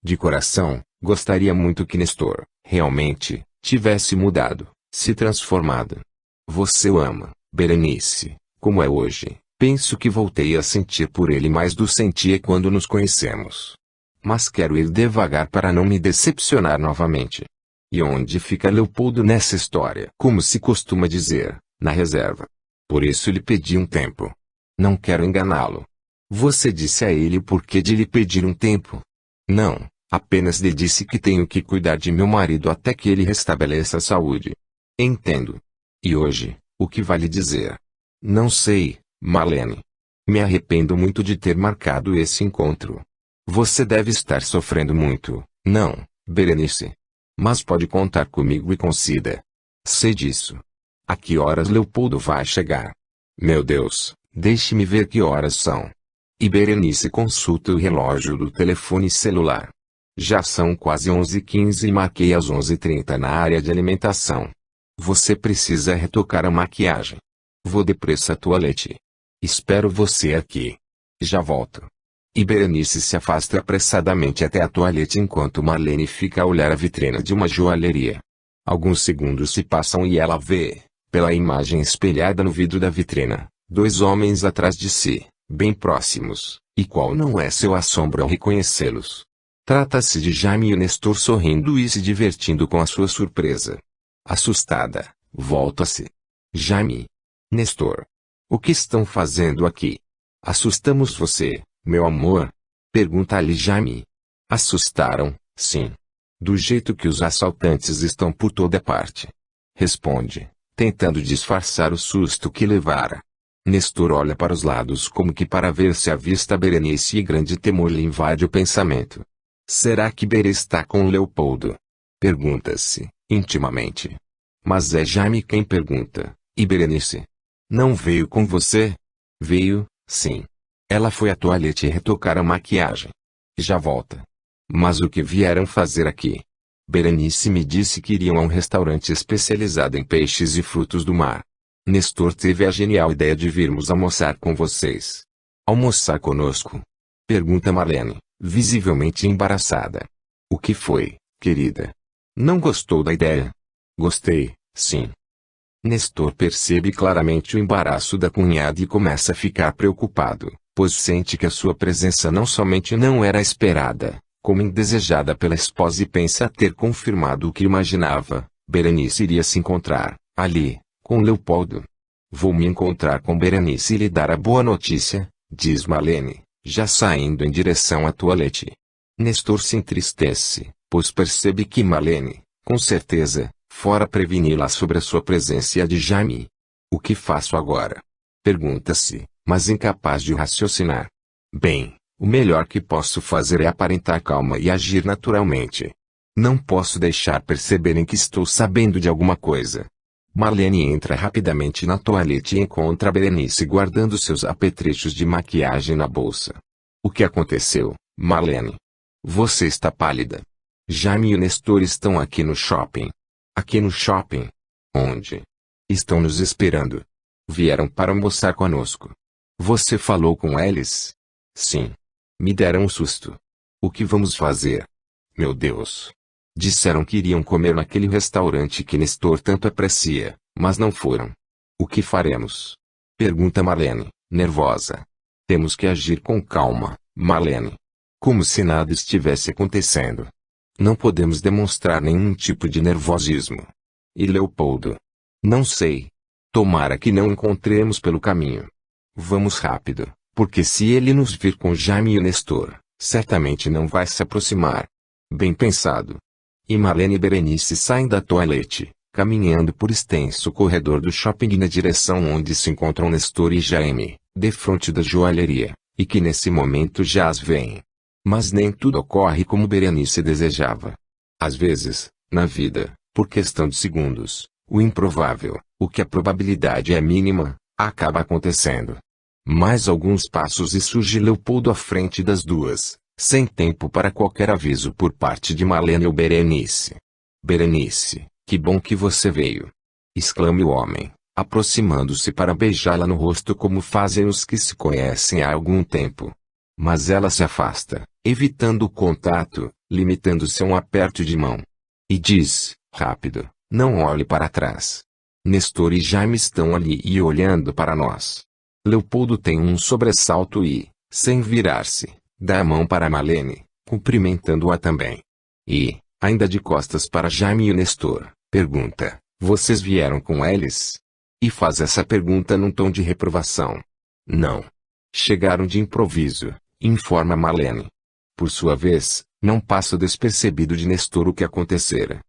De coração, gostaria muito que Nestor, realmente, tivesse mudado, se transformado. Você o ama, Berenice, como é hoje. Penso que voltei a sentir por ele mais do que sentia quando nos conhecemos. Mas quero ir devagar para não me decepcionar novamente. E onde fica Leopoldo nessa história? Como se costuma dizer, na reserva. Por isso lhe pedi um tempo. Não quero enganá-lo. Você disse a ele o porquê de lhe pedir um tempo? Não, apenas lhe disse que tenho que cuidar de meu marido até que ele restabeleça a saúde. Entendo. E hoje, o que vai lhe dizer? Não sei, Marlene. Me arrependo muito de ter marcado esse encontro. Você deve estar sofrendo muito, não, Berenice? Mas pode contar comigo e com Cida. Sei disso. A que horas Leopoldo vai chegar? Meu Deus, deixe-me ver que horas são. E Berenice consulta o relógio do telefone celular. Já são quase 11h15 e marquei às 11h30 na área de alimentação. Você precisa retocar a maquiagem. Vou depressa à toalete. Espero você aqui. Já volto. E Berenice se afasta apressadamente até a toalete enquanto Marlene fica a olhar a vitrine de uma joalheria. Alguns segundos se passam e ela vê, pela imagem espelhada no vidro da vitrina, dois homens atrás de si, bem próximos, e qual não é seu assombro ao reconhecê-los. Trata-se de Jaime e Nestor sorrindo e se divertindo com a sua surpresa. Assustada, volta-se. Jaime. Nestor. O que estão fazendo aqui? Assustamos você, meu amor? Pergunta-lhe Jaime. Assustaram, sim. Do jeito que os assaltantes estão por toda parte. Responde, tentando disfarçar o susto que levara. Nestor olha para os lados como que para ver se avista Berenice e grande temor lhe invade o pensamento. Será que Berê está com Leopoldo? Pergunta-se, intimamente. Mas é Jaime quem pergunta, e Berenice? Não veio com você? Veio, sim. Ela foi à toalete retocar a maquiagem. Já volta. Mas o que vieram fazer aqui? Berenice me disse que iriam a um restaurante especializado em peixes e frutos do mar. Nestor teve a genial ideia de virmos almoçar com vocês. Almoçar conosco? Pergunta Marlene, visivelmente embaraçada. O que foi, querida? Não gostou da ideia? Gostei, sim. Nestor percebe claramente o embaraço da cunhada e começa a ficar preocupado, pois sente que a sua presença não somente não era esperada, como indesejada pela esposa e pensa ter confirmado o que imaginava. Berenice iria se encontrar, ali, com Leopoldo. Vou me encontrar com Berenice e lhe dar a boa notícia, diz Marlene, já saindo em direção à toalete. Nestor se entristece, pois percebe que Marlene, com certeza, fora preveni-la sobre a sua presença e a de Jaime. O que faço agora? Pergunta-se, mas incapaz de raciocinar. Bem, o melhor que posso fazer é aparentar calma e agir naturalmente. Não posso deixar perceberem que estou sabendo de alguma coisa. Marlene entra rapidamente na toalete e encontra Berenice guardando seus apetrechos de maquiagem na bolsa. O que aconteceu, Marlene? Você está pálida. Jaime e Nestor estão aqui no shopping. Aqui no shopping? Onde? Estão nos esperando. Vieram para almoçar conosco. Você falou com eles? Sim. Me deram um susto. O que vamos fazer? Meu Deus. Disseram que iriam comer naquele restaurante que Nestor tanto aprecia, mas não foram. O que faremos? Pergunta Marlene, nervosa. Temos que agir com calma, Marlene. Como se nada estivesse acontecendo. Não podemos demonstrar nenhum tipo de nervosismo. E Leopoldo? Não sei. Tomara que não encontremos pelo caminho. Vamos rápido, porque se ele nos vir com Jaime e Nestor, certamente não vai se aproximar. Bem pensado. E Marlene e Berenice saem da toalete, caminhando por extenso corredor do shopping na direção onde se encontram Nestor e Jaime, defronte da joalheria, e que nesse momento já as veem. Mas nem tudo ocorre como Berenice desejava. Às vezes, na vida, Por questão de segundos, o improvável, o que a probabilidade é mínima, acaba acontecendo. Mais alguns passos e surge Leopoldo à frente das duas, sem tempo para qualquer aviso por parte de Malena ou Berenice. Berenice, que bom que você veio! Exclama o homem, aproximando-se para beijá-la no rosto como fazem os que se conhecem há algum tempo. Mas ela se afasta, evitando o contato, limitando-se a um aperto de mão. E diz, rápido, não olhe para trás. Nestor e Jaime estão ali e olhando para nós. Leopoldo tem um sobressalto e, sem virar-se, dá a mão para Malene, cumprimentando-a também. E, ainda de costas para Jaime e Nestor, pergunta, vocês vieram com eles? E faz essa pergunta num tom de reprovação. Não. Chegaram de improviso, informa Malene. Por sua vez, não passa despercebido de Nestor o que acontecera.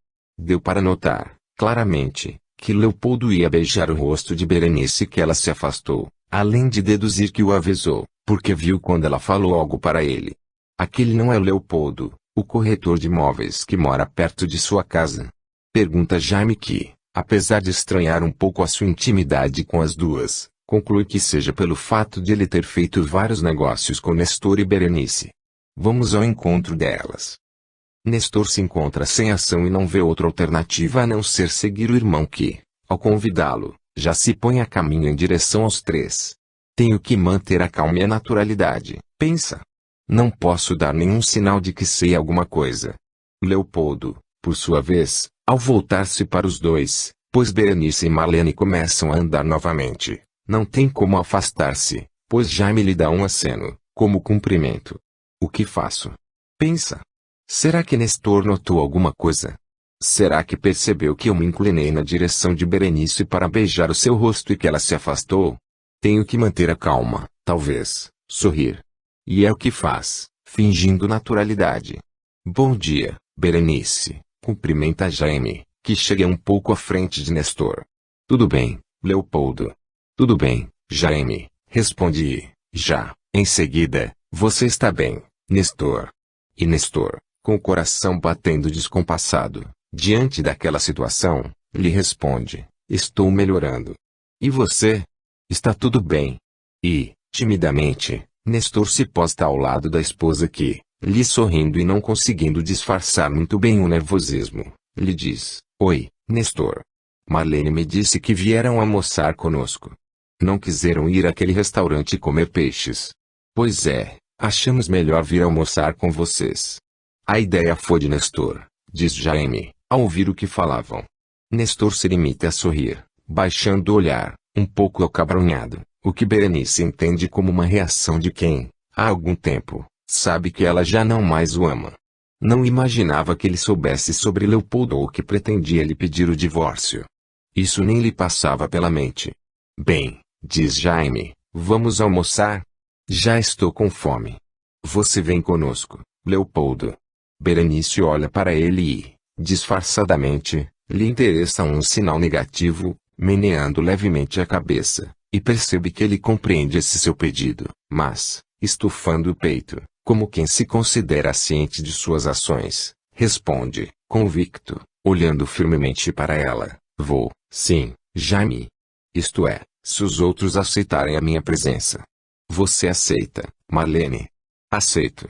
Deu para notar, claramente, que Leopoldo ia beijar o rosto de Berenice e que ela se afastou, além de deduzir que o avisou, porque viu quando ela falou algo para ele. Aquele não é o Leopoldo, o corretor de imóveis que mora perto de sua casa. Pergunta Jaime que, apesar de estranhar um pouco a sua intimidade com as duas, conclui que seja pelo fato de ele ter feito vários negócios com Nestor e Berenice. Vamos ao encontro delas. Nestor se encontra sem ação e não vê outra alternativa a não ser seguir o irmão que, ao convidá-lo, já se põe a caminho em direção aos três. Tenho que manter a calma e a naturalidade, pensa. Não posso dar nenhum sinal de que sei alguma coisa. Leopoldo, por sua vez, ao voltar-se para os dois, pois Berenice e Malene começam a andar novamente, não tem como afastar-se, pois Jaime lhe dá um aceno, como cumprimento. O que faço? Pensa. Será que Nestor notou alguma coisa? Será que percebeu que eu me inclinei na direção de Berenice para beijar o seu rosto e que ela se afastou? Tenho que manter a calma, talvez, sorrir. E é o que faz, fingindo naturalidade. Bom dia, Berenice, cumprimenta Jaime, que chega um pouco à frente de Nestor. Tudo bem, Leopoldo? Tudo bem, Jaime, responde já, em seguida, você está bem, Nestor? E Nestor, com o coração batendo descompassado, diante daquela situação, lhe responde, estou melhorando. E você? Está tudo bem? E, timidamente, Nestor se posta ao lado da esposa que, lhe sorrindo e não conseguindo disfarçar muito bem o nervosismo, lhe diz, oi, Nestor. Marlene me disse que vieram almoçar conosco. Não quiseram ir àquele restaurante comer peixes. Pois é, achamos melhor vir almoçar com vocês. A ideia foi de Nestor, diz Jaime, ao ouvir o que falavam. Nestor se limita a sorrir, baixando o olhar, um pouco acabrunhado, o que Berenice entende como uma reação de quem, há algum tempo, sabe que ela já não mais o ama. Não imaginava que ele soubesse sobre Leopoldo ou que pretendia lhe pedir o divórcio. Isso nem lhe passava pela mente. Bem, diz Jaime, vamos almoçar? Já estou com fome. Você vem conosco, Leopoldo. Berenice olha para ele e, disfarçadamente, lhe interessa um sinal negativo, meneando levemente a cabeça, e percebe que ele compreende esse seu pedido, mas, estufando o peito, como quem se considera ciente de suas ações, responde, convicto, olhando firmemente para ela, vou, sim, Jaime. Isto é, se os outros aceitarem a minha presença. Você aceita, Marlene? Aceito.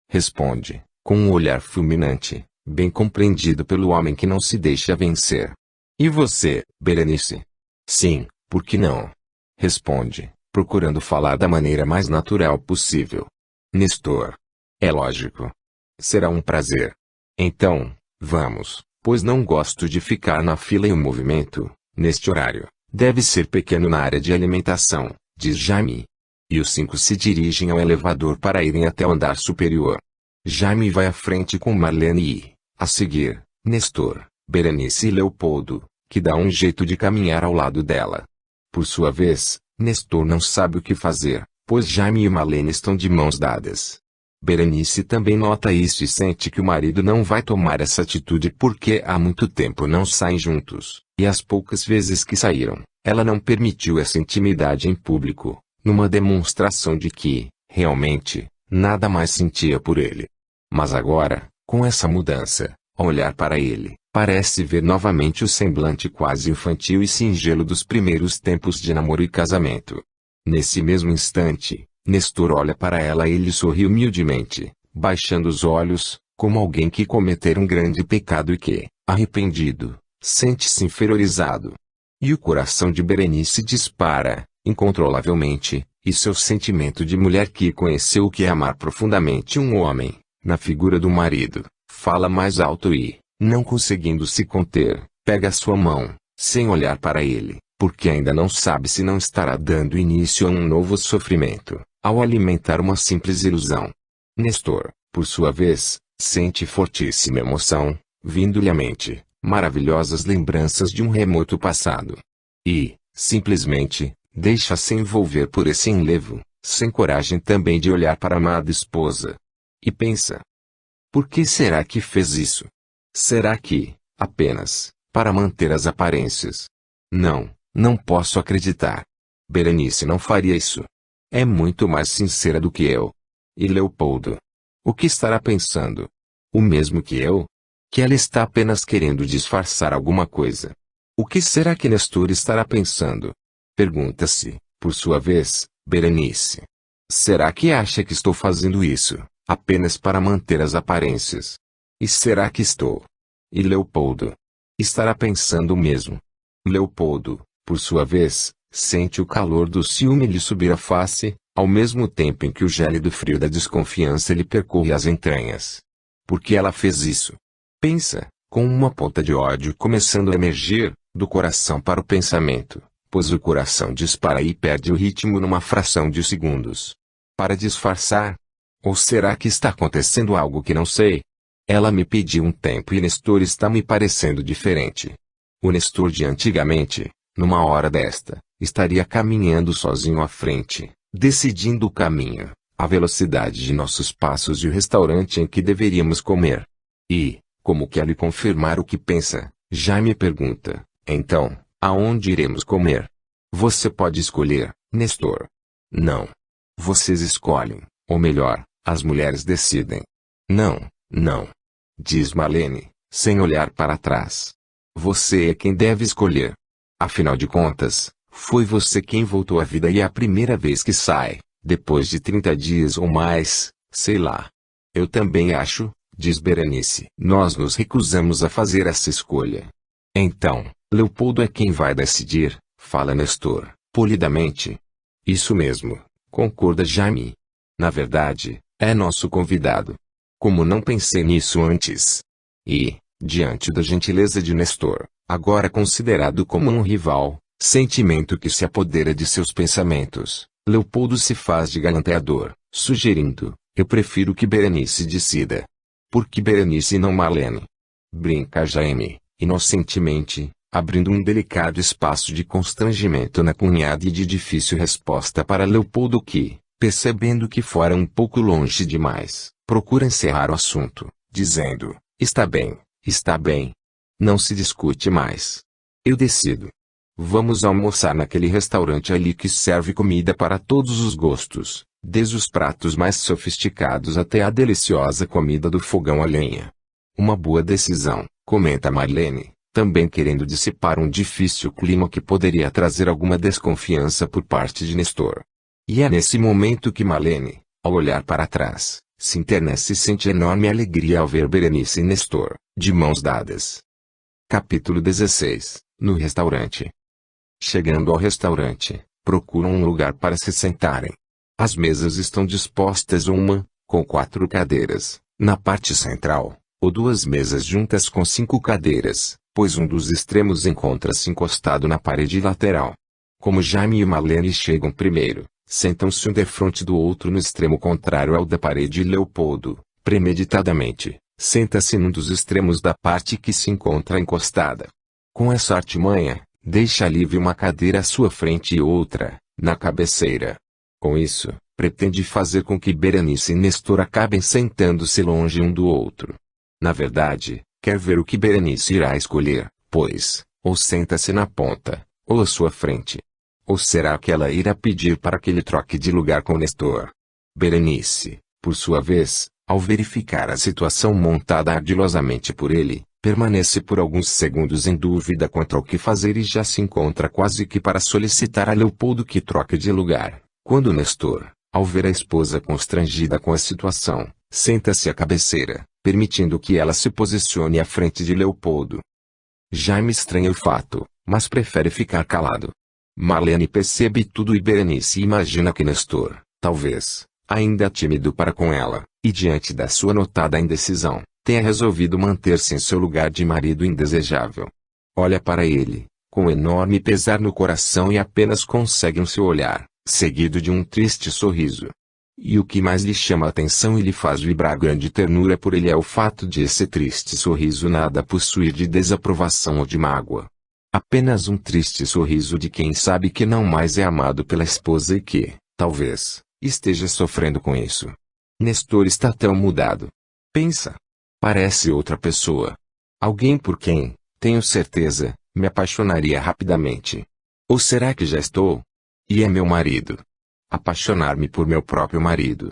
Responde, com um olhar fulminante, bem compreendido pelo homem que não se deixa vencer. E você, Berenice? Sim, por que não? Responde, procurando falar da maneira mais natural possível. Nestor. É lógico. Será um prazer. Então, vamos, pois não gosto de ficar na fila e o movimento, neste horário, deve ser pequeno na área de alimentação, diz Jaime. E os cinco se dirigem ao elevador para irem até o andar superior. Jaime vai à frente com Marlene e, a seguir, Nestor, Berenice e Leopoldo, que dá um jeito de caminhar ao lado dela. Por sua vez, Nestor não sabe o que fazer, pois Jaime e Marlene estão de mãos dadas. Berenice também nota isso e sente que o marido não vai tomar essa atitude porque há muito tempo não saem juntos, e as poucas vezes que saíram, ela não permitiu essa intimidade em público, numa demonstração de que, realmente, nada mais sentia por ele. Mas agora, com essa mudança, Ao olhar para ele, parece ver novamente o semblante quase infantil e singelo dos primeiros tempos de namoro e casamento. Nesse mesmo instante, Nestor olha para ela e ele sorri humildemente, baixando os olhos, como alguém que cometera um grande pecado e que, arrependido, sente-se inferiorizado. E o coração de Berenice dispara, incontrolavelmente, e seu sentimento de mulher que conheceu o que é amar profundamente um homem, na figura do marido, fala mais alto e, não conseguindo se conter, pega sua mão, sem olhar para ele, porque ainda não sabe se não estará dando início a um novo sofrimento, ao alimentar uma simples ilusão. Nestor, por sua vez, sente fortíssima emoção, vindo-lhe à mente, maravilhosas lembranças de um remoto passado. E, simplesmente, deixa-se envolver por esse enlevo, sem coragem também de olhar para a amada esposa. E pensa: por que será que fez isso? Será que, apenas, para manter as aparências? Não, não posso acreditar. Berenice não faria isso. É muito mais sincera do que eu. E Leopoldo? O que estará pensando? O mesmo que eu? Que ela está apenas querendo disfarçar alguma coisa. O que será que Nestor estará pensando? Pergunta-se, por sua vez, Berenice. Será que acha que estou fazendo isso, apenas para manter as aparências? E será que estou? E Leopoldo? Estará pensando o mesmo? Leopoldo, por sua vez, sente o calor do ciúme lhe subir a face, ao mesmo tempo em que o gélido frio da desconfiança lhe percorre as entranhas. Por que ela fez isso? Pensa, com uma ponta de ódio começando a emergir, do coração para o pensamento, pois o coração dispara e perde o ritmo numa fração de segundos. Para disfarçar? Ou será que está acontecendo algo que não sei? Ela me pediu um tempo e Nestor está me parecendo diferente. O Nestor de antigamente, numa hora desta, estaria caminhando sozinho à frente, decidindo o caminho, a velocidade de nossos passos e o restaurante em que deveríamos comer. E, como quer lhe confirmar o que pensa, já me pergunta: então, aonde iremos comer? Você pode escolher, Nestor. Não. Vocês escolhem, ou melhor, as mulheres decidem. Não, não. Diz Marlene, sem olhar para trás. Você é quem deve escolher. Afinal de contas, foi você quem voltou à vida e é a primeira vez que sai, depois de 30 dias ou mais, sei lá. Eu também acho, diz Berenice. Nós nos recusamos a fazer essa escolha. Então, Leopoldo é quem vai decidir, fala Nestor, polidamente. Isso mesmo, concorda Jaime. Na verdade, é nosso convidado. Como não pensei nisso antes? E, diante da gentileza de Nestor, agora considerado como um rival, sentimento que se apodera de seus pensamentos, Leopoldo se faz de galanteador, sugerindo: eu prefiro que Berenice decida. Por que Berenice e não Marlene? Brinca Jaime, inocentemente, abrindo um delicado espaço de constrangimento na cunhada e de difícil resposta para Leopoldo que, percebendo que fora um pouco longe demais, procura encerrar o assunto, dizendo: está bem, está bem. Não se discute mais. Eu decido. Vamos almoçar naquele restaurante ali que serve comida para todos os gostos, desde os pratos mais sofisticados até a deliciosa comida do fogão a lenha. Uma boa decisão, comenta Marlene, também querendo dissipar um difícil clima que poderia trazer alguma desconfiança por parte de Nestor. E é nesse momento que Marlene, ao olhar para trás, se internece e sente enorme alegria ao ver Berenice e Nestor, de mãos dadas. Capítulo 16, no restaurante. Chegando ao restaurante, procuram um lugar para se sentarem. As mesas estão dispostas uma, com 4 cadeiras, na parte central, ou 2 mesas juntas com 5 cadeiras, pois um dos extremos encontra-se encostado na parede lateral. Como Jaime e Marlene chegam primeiro, sentam-se um defronte do outro no extremo contrário ao da parede e Leopoldo, premeditadamente, senta-se num dos extremos da parte que se encontra encostada. Com essa artimanha, deixa livre uma cadeira à sua frente e outra, na cabeceira. Com isso, pretende fazer com que Berenice e Nestor acabem sentando-se longe um do outro. Na verdade, quer ver o que Berenice irá escolher, pois, ou senta-se na ponta, ou à sua frente. Ou será que ela irá pedir para que ele troque de lugar com Nestor? Berenice, por sua vez, Ao verificar a situação montada ardilosamente por ele, permanece por alguns segundos em dúvida quanto ao que fazer e já se encontra quase que para solicitar a Leopoldo que troque de lugar, quando Nestor, ao ver a esposa constrangida com a situação, senta-se à cabeceira, permitindo que ela se posicione à frente de Leopoldo. Jaime estranha o fato, mas prefere ficar calado. Marlene percebe tudo e Berenice imagina que Nestor, talvez, ainda tímido para com ela, e diante da sua notada indecisão, tenha resolvido manter-se em seu lugar de marido indesejável. Olha para ele, com enorme pesar no coração e apenas consegue um seu olhar, seguido de um triste sorriso. E o que mais lhe chama a atenção e lhe faz vibrar grande ternura por ele é o fato de esse triste sorriso nada possuir de desaprovação ou de mágoa. Apenas um triste sorriso de quem sabe que não mais é amado pela esposa e que, talvez, esteja sofrendo com isso. Nestor está tão mudado. Pensa. Parece outra pessoa. Alguém por quem, tenho certeza, me apaixonaria rapidamente. Ou será que já estou? E é meu marido. Apaixonar-me por meu próprio marido.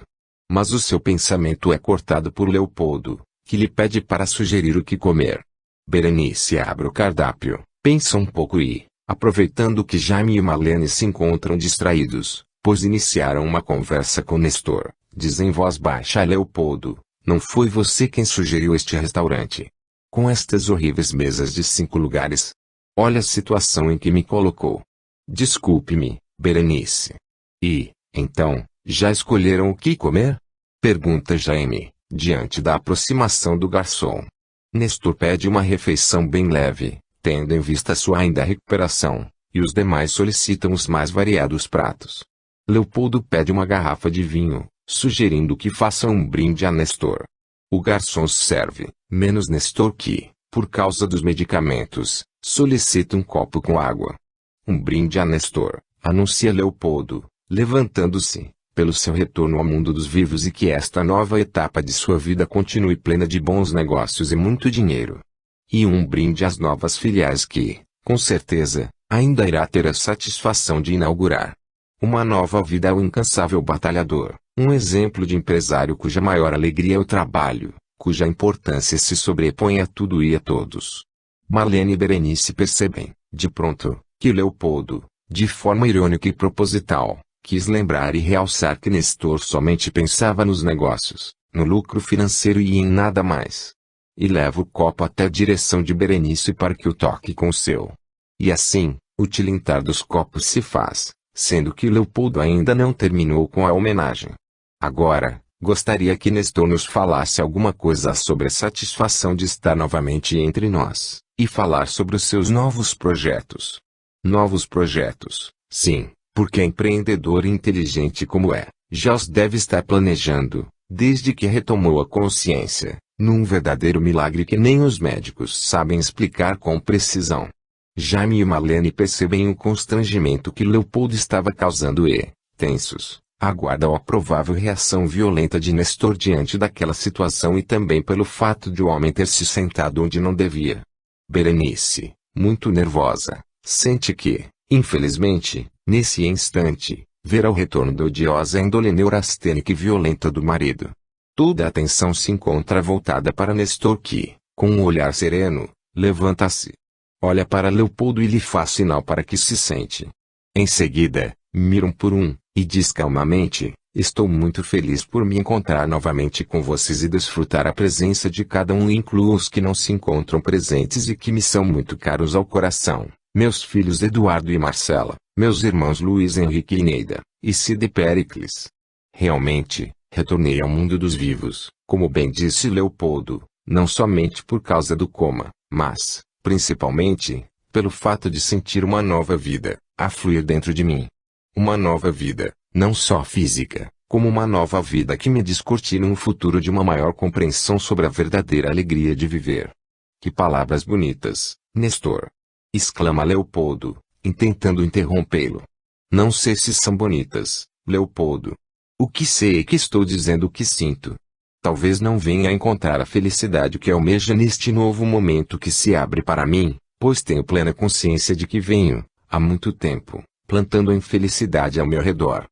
Mas o seu pensamento é cortado por Leopoldo, que lhe pede para sugerir o que comer. Berenice abre o cardápio, pensa um pouco e, aproveitando que Jaime e Marlene se encontram distraídos, pois iniciaram uma conversa com Nestor, diz em voz baixa a Leopoldo: não foi você quem sugeriu este restaurante? Com estas horríveis mesas de 5 lugares? Olha a situação em que me colocou. Desculpe-me, Berenice. E, então, já escolheram o que comer? Pergunta Jaime, diante da aproximação do garçom. Nestor pede uma refeição bem leve, tendo em vista sua ainda recuperação, e os demais solicitam os mais variados pratos. Leopoldo pede uma garrafa de vinho, sugerindo que façam um brinde a Nestor. O garçom serve, menos Nestor que, por causa dos medicamentos, solicita um copo com água. Um brinde a Nestor, anuncia Leopoldo, levantando-se, pelo seu retorno ao mundo dos vivos e que esta nova etapa de sua vida continue plena de bons negócios e muito dinheiro. E um brinde às novas filiais que, com certeza, ainda irá ter a satisfação de inaugurar. Uma nova vida ao incansável batalhador, um exemplo de empresário cuja maior alegria é o trabalho, cuja importância se sobrepõe a tudo e a todos. Marlene e Berenice percebem, de pronto, que Leopoldo, de forma irônica e proposital, quis lembrar e realçar que Nestor somente pensava nos negócios, no lucro financeiro e em nada mais. E leva o copo até a direção de Berenice para que o toque com o seu. E assim, o tilintar dos copos se faz, sendo que Leopoldo ainda não terminou com a homenagem. Agora, gostaria que Nestor nos falasse alguma coisa sobre a satisfação de estar novamente entre nós, e falar sobre os seus novos projetos. Novos projetos, sim, porque empreendedor inteligente como é, já os deve estar planejando, desde que retomou a consciência, num verdadeiro milagre que nem os médicos sabem explicar com precisão. Jaime e Marlene percebem o constrangimento que Leopoldo estava causando e, tensos, aguardam a provável reação violenta de Nestor diante daquela situação e também pelo fato de o homem ter se sentado onde não devia. Berenice, muito nervosa, sente que, infelizmente, nesse instante, verá o retorno da odiosa índole neurastênica e violenta do marido. Toda a atenção se encontra voltada para Nestor que, com um olhar sereno, levanta-se. Olha para Leopoldo e lhe faz sinal para que se sente. Em seguida, mira um por um, e diz calmamente: estou muito feliz por me encontrar novamente com vocês e desfrutar a presença de cada um, incluo os que não se encontram presentes e que me são muito caros ao coração, meus filhos Eduardo e Marcela, meus irmãos Luiz Henrique e Neida, e Cida e Péricles. Realmente, retornei ao mundo dos vivos, como bem disse Leopoldo, não somente por causa do coma, mas, principalmente, pelo fato de sentir uma nova vida, a fluir dentro de mim. Uma nova vida, não só física, como uma nova vida que me descortina um futuro de uma maior compreensão sobre a verdadeira alegria de viver. Que palavras bonitas, Nestor! Exclama Leopoldo, intentando interrompê-lo. Não sei se são bonitas, Leopoldo. O que sei é que estou dizendo o que sinto. Talvez não venha a encontrar a felicidade que almeja neste novo momento que se abre para mim, pois tenho plena consciência de que venho, há muito tempo, plantando a infelicidade ao meu redor.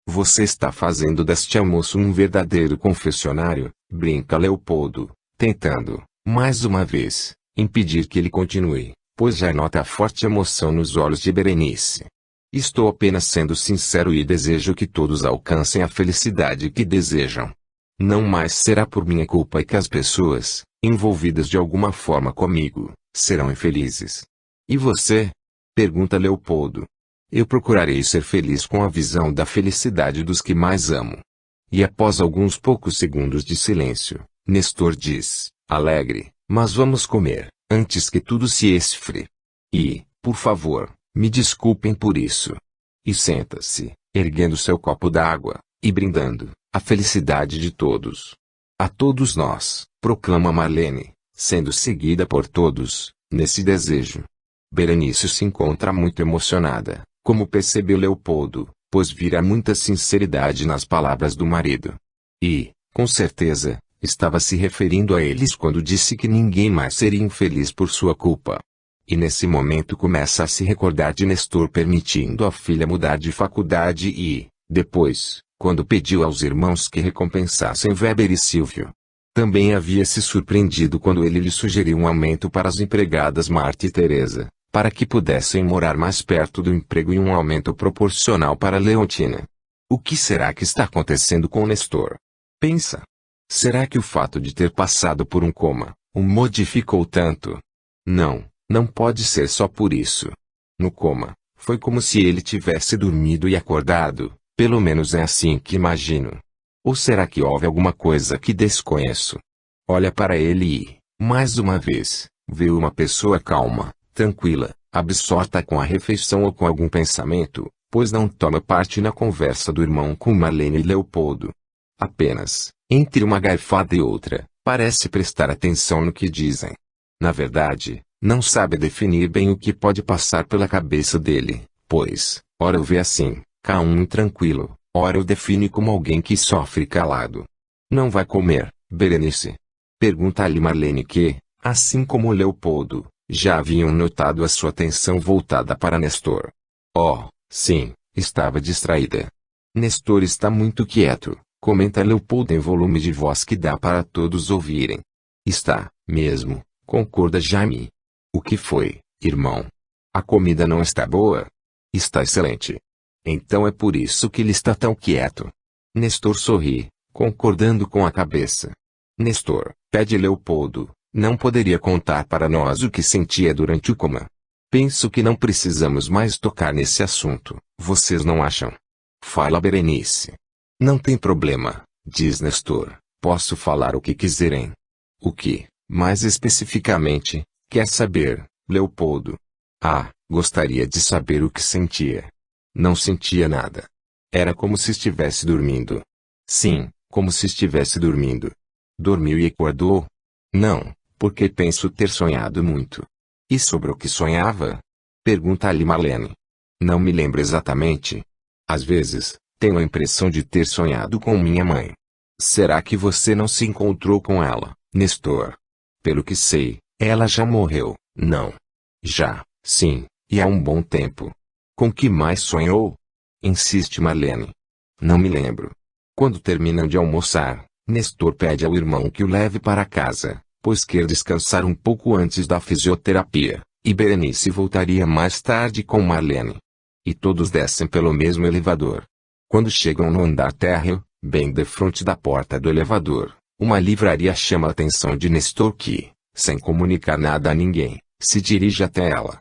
Você está fazendo deste almoço um verdadeiro confessionário, brinca Leopoldo, tentando, mais uma vez, impedir que ele continue, pois já nota a forte emoção nos olhos de Berenice. Estou apenas sendo sincero e desejo que todos alcancem a felicidade que desejam. Não mais será por minha culpa que as pessoas, envolvidas de alguma forma comigo, serão infelizes. E você? Pergunta Leopoldo. Eu procurarei ser feliz com a visão da felicidade dos que mais amo. E após alguns poucos segundos de silêncio, Nestor diz, alegre, mas vamos comer, antes que tudo se esfrie. E, por favor, me desculpem por isso. E senta-se, erguendo seu copo d'água, e brindando, a felicidade de todos. A todos nós, proclama Marlene, sendo seguida por todos, nesse desejo. Berenice se encontra muito emocionada, como percebeu Leopoldo, pois vira muita sinceridade nas palavras do marido. E, com certeza, estava se referindo a eles quando disse que ninguém mais seria infeliz por sua culpa. E nesse momento começa a se recordar de Nestor permitindo à filha mudar de faculdade e, depois, quando pediu aos irmãos que recompensassem Weber e Silvio. Também havia se surpreendido quando ele lhe sugeriu um aumento para as empregadas Marta e Teresa, para que pudessem morar mais perto do emprego e um aumento proporcional para Leontina. O que será que está acontecendo com Nestor? Pensa. Será que o fato de ter passado por um coma, o modificou tanto? Não pode ser só por isso. No coma, foi como se ele tivesse dormido e acordado, pelo menos é assim que imagino. Ou será que houve alguma coisa que desconheço? Olha para ele e, mais uma vez, vê uma pessoa calma, tranquila, absorta com a refeição ou com algum pensamento, pois não toma parte na conversa do irmão com Marlene e Leopoldo. Apenas, entre uma garfada e outra, parece prestar atenção no que dizem. Na verdade, não sabe definir bem o que pode passar pela cabeça dele, pois, ora o vê assim, calmo e tranquilo, ora o define como alguém que sofre calado. Não vai comer, Berenice? Pergunta-lhe Marlene que, assim como Leopoldo, já haviam notado a sua atenção voltada para Nestor. Oh, sim, estava distraída. Nestor está muito quieto, comenta Leopoldo em volume de voz que dá para todos ouvirem. Está, mesmo, concorda Jaime. O que foi, irmão? A comida não está boa? Está excelente. Então é por isso que ele está tão quieto. Nestor sorri, concordando com a cabeça. Nestor, pede Leopoldo, não poderia contar para nós o que sentia durante o coma. Penso que não precisamos mais tocar nesse assunto, vocês não acham? Fala Berenice. Não tem problema, diz Nestor, posso falar o que quiserem. O que, mais especificamente, quer saber, Leopoldo? Ah, gostaria de saber o que sentia. Não sentia nada. Era como se estivesse dormindo. Sim, como se estivesse dormindo. Dormiu e acordou? Não, porque penso ter sonhado muito. E sobre o que sonhava? Pergunta-lhe Marlene. Não me lembro exatamente. Às vezes, tenho a impressão de ter sonhado com minha mãe. Será que você não se encontrou com ela, Nestor? Pelo que sei, ela já morreu, não? Já, sim, e há um bom tempo. Com que mais sonhou? Insiste Marlene. Não me lembro. Quando terminam de almoçar, Nestor pede ao irmão que o leve para casa, pois quer descansar um pouco antes da fisioterapia, e Berenice voltaria mais tarde com Marlene. E todos descem pelo mesmo elevador. Quando chegam no andar térreo, bem defronte da porta do elevador, uma livraria chama a atenção de Nestor que, sem comunicar nada a ninguém, se dirige até ela.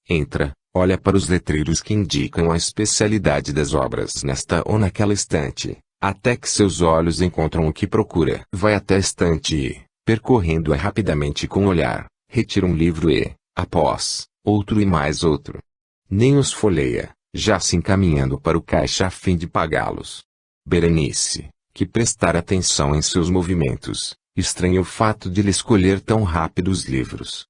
Entra, olha para os letreiros que indicam a especialidade das obras nesta ou naquela estante, até que seus olhos encontram o que procura. Vai até a estante e, percorrendo-a rapidamente com o olhar, retira um livro e, após, outro e mais outro. Nem os folheia, já se encaminhando para o caixa a fim de pagá-los. Berenice, que prestara atenção em seus movimentos, estranha o fato de lhe escolher tão rápido os livros.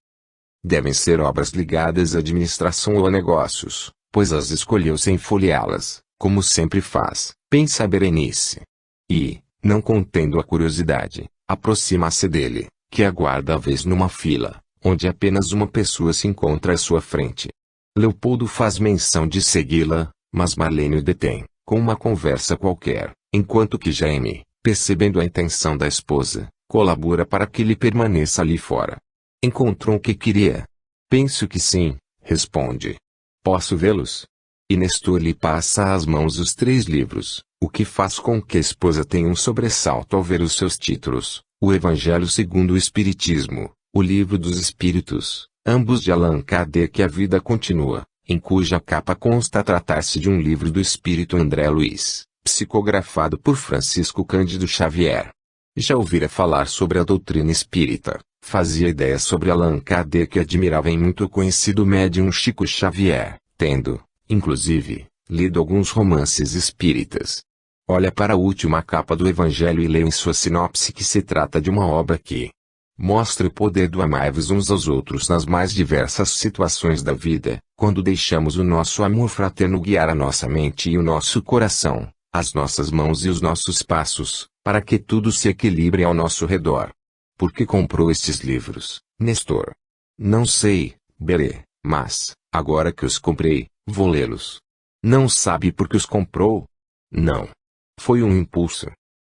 Devem ser obras ligadas à administração ou a negócios, pois as escolheu sem folheá-las, como sempre faz, pensa Berenice. E, não contendo a curiosidade, aproxima-se dele, que aguarda a vez numa fila, onde apenas uma pessoa se encontra à sua frente. Leopoldo faz menção de segui-la, mas Marlene o detém, com uma conversa qualquer, enquanto que Jaime, percebendo a intenção da esposa, colabora para que ele permaneça ali fora. Encontrou o que queria? Penso que sim, responde. Posso vê-los? E Nestor lhe passa às mãos os 3 livros, o que faz com que a esposa tenha um sobressalto ao ver os seus títulos: O Evangelho segundo o Espiritismo, O Livro dos Espíritos, ambos de Allan Kardec, A Vida Continua, em cuja capa consta tratar-se de um livro do espírito André Luiz, psicografado por Francisco Cândido Xavier. Já ouvira falar sobre a doutrina espírita, fazia ideia sobre Allan Kardec e admirava em muito o conhecido médium Chico Xavier, tendo, inclusive, lido alguns romances espíritas. Olha para a última capa do Evangelho e lê em sua sinopse que se trata de uma obra que mostra o poder do amai-vos uns aos outros nas mais diversas situações da vida, quando deixamos o nosso amor fraterno guiar a nossa mente e o nosso coração, as nossas mãos e os nossos passos, para que tudo se equilibre ao nosso redor. Por que comprou estes livros, Nestor? Não sei, Berê, mas, agora que os comprei, vou lê-los. Não sabe por que os comprou? Não. Foi um impulso.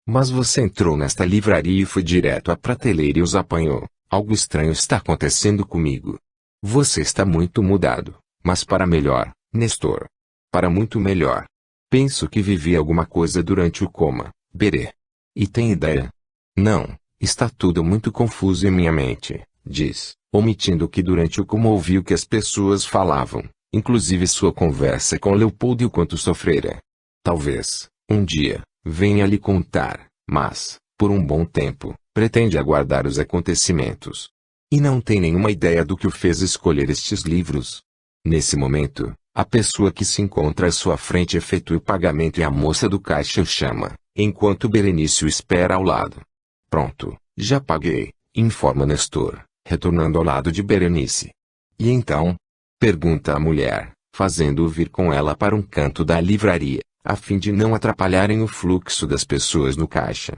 Mas você entrou nesta livraria e foi direto à prateleira e os apanhou. Algo estranho está acontecendo comigo. Você está muito mudado, mas para melhor, Nestor. Para muito melhor. Penso que vivi alguma coisa durante o coma, Berê. E tem ideia? Não, está tudo muito confuso em minha mente, diz, omitindo que durante o coma ouviu que as pessoas falavam, inclusive sua conversa com Leopoldo e o quanto sofrera. Talvez, um dia, venha lhe contar, mas, por um bom tempo, pretende aguardar os acontecimentos. E não tem nenhuma ideia do que o fez escolher estes livros. Nesse momento, a pessoa que se encontra à sua frente efetua o pagamento e a moça do caixa o chama, enquanto Berenício espera ao lado. Pronto, já paguei, informa Nestor, retornando ao lado de Berenice. E então? Pergunta a mulher, fazendo-o vir com ela para um canto da livraria, a fim de não atrapalharem o fluxo das pessoas no caixa.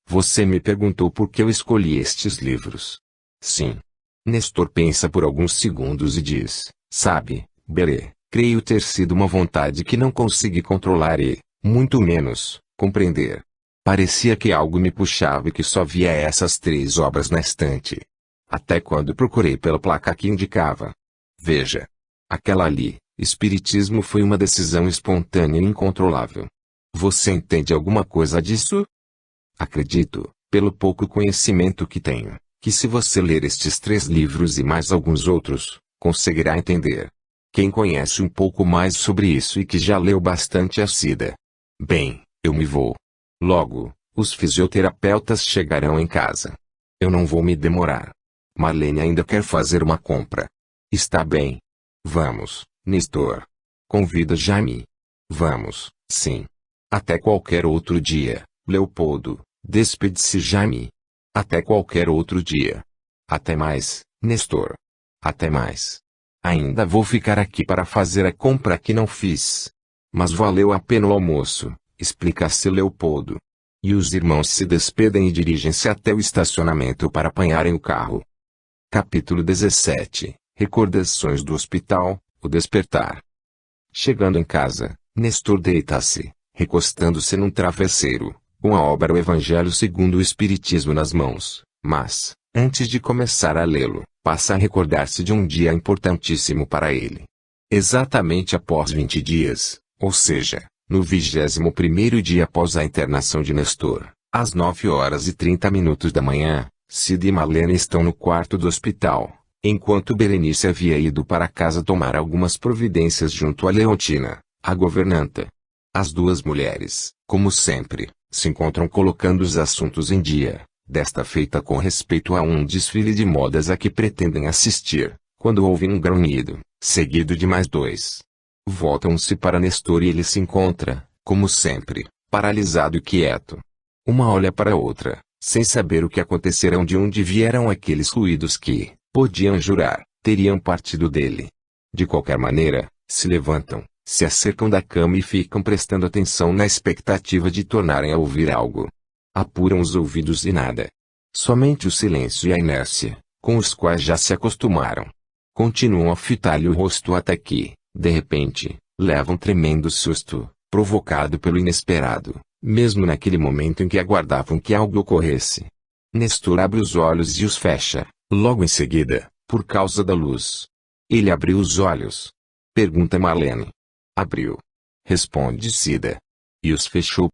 Você me perguntou por que eu escolhi estes livros. Sim. Nestor pensa por alguns segundos e diz, sabe, Berê, creio ter sido uma vontade que não consegui controlar e, muito menos, compreender. Parecia que algo me puxava e que só via essas 3 obras na estante. Até quando procurei pela placa que indicava. Veja. Aquela ali, Espiritismo, foi uma decisão espontânea e incontrolável. Você entende alguma coisa disso? Acredito, pelo pouco conhecimento que tenho, que se você ler estes 3 livros e mais alguns outros, conseguirá entender. Quem conhece um pouco mais sobre isso e que já leu bastante a Cida. Bem, eu me vou. Logo, os fisioterapeutas chegarão em casa. Eu não vou me demorar. Marlene ainda quer fazer uma compra. Está bem. Vamos, Nestor. Convida Jaime. Vamos, sim. Até qualquer outro dia, Leopoldo. Despede-se Jaime. Até qualquer outro dia. Até mais, Nestor. Até mais. Ainda vou ficar aqui para fazer a compra que não fiz. Mas valeu a pena o almoço, explica-se Leopoldo. E os irmãos se despedem e dirigem-se até o estacionamento para apanharem o carro. Capítulo 17. Recordações do hospital, o despertar. Chegando em casa, Nestor deita-se, recostando-se num travesseiro, com a obra O Evangelho segundo o Espiritismo nas mãos, mas, antes de começar a lê-lo, passa a recordar-se de um dia importantíssimo para ele. Exatamente após 20 dias, ou seja, no 21º dia após a internação de Nestor, às 9h30 da manhã, Cida e Marlene estão no quarto do hospital, enquanto Berenice havia ido para casa tomar algumas providências junto a Leontina, a governanta. As 2 mulheres, como sempre, se encontram colocando os assuntos em dia, desta feita com respeito a um desfile de modas a que pretendem assistir, quando ouvem um grunhido, seguido de mais 2. Voltam-se para Nestor e ele se encontra, como sempre, paralisado e quieto. Uma olha para a outra, sem saber o que acontecerão, de onde vieram aqueles ruídos que, podiam jurar, teriam partido dele. De qualquer maneira, se levantam, se acercam da cama e ficam prestando atenção na expectativa de tornarem a ouvir algo. Apuram os ouvidos e nada. Somente o silêncio e a inércia, com os quais já se acostumaram. Continuam a fitar-lhe o rosto até que, de repente, levam um tremendo susto, provocado pelo inesperado, mesmo naquele momento em que aguardavam que algo ocorresse. Nestor abre os olhos e os fecha, logo em seguida, por causa da luz. Ele abriu os olhos. Pergunta Marlene. Abriu. Responde Cida. E os fechou.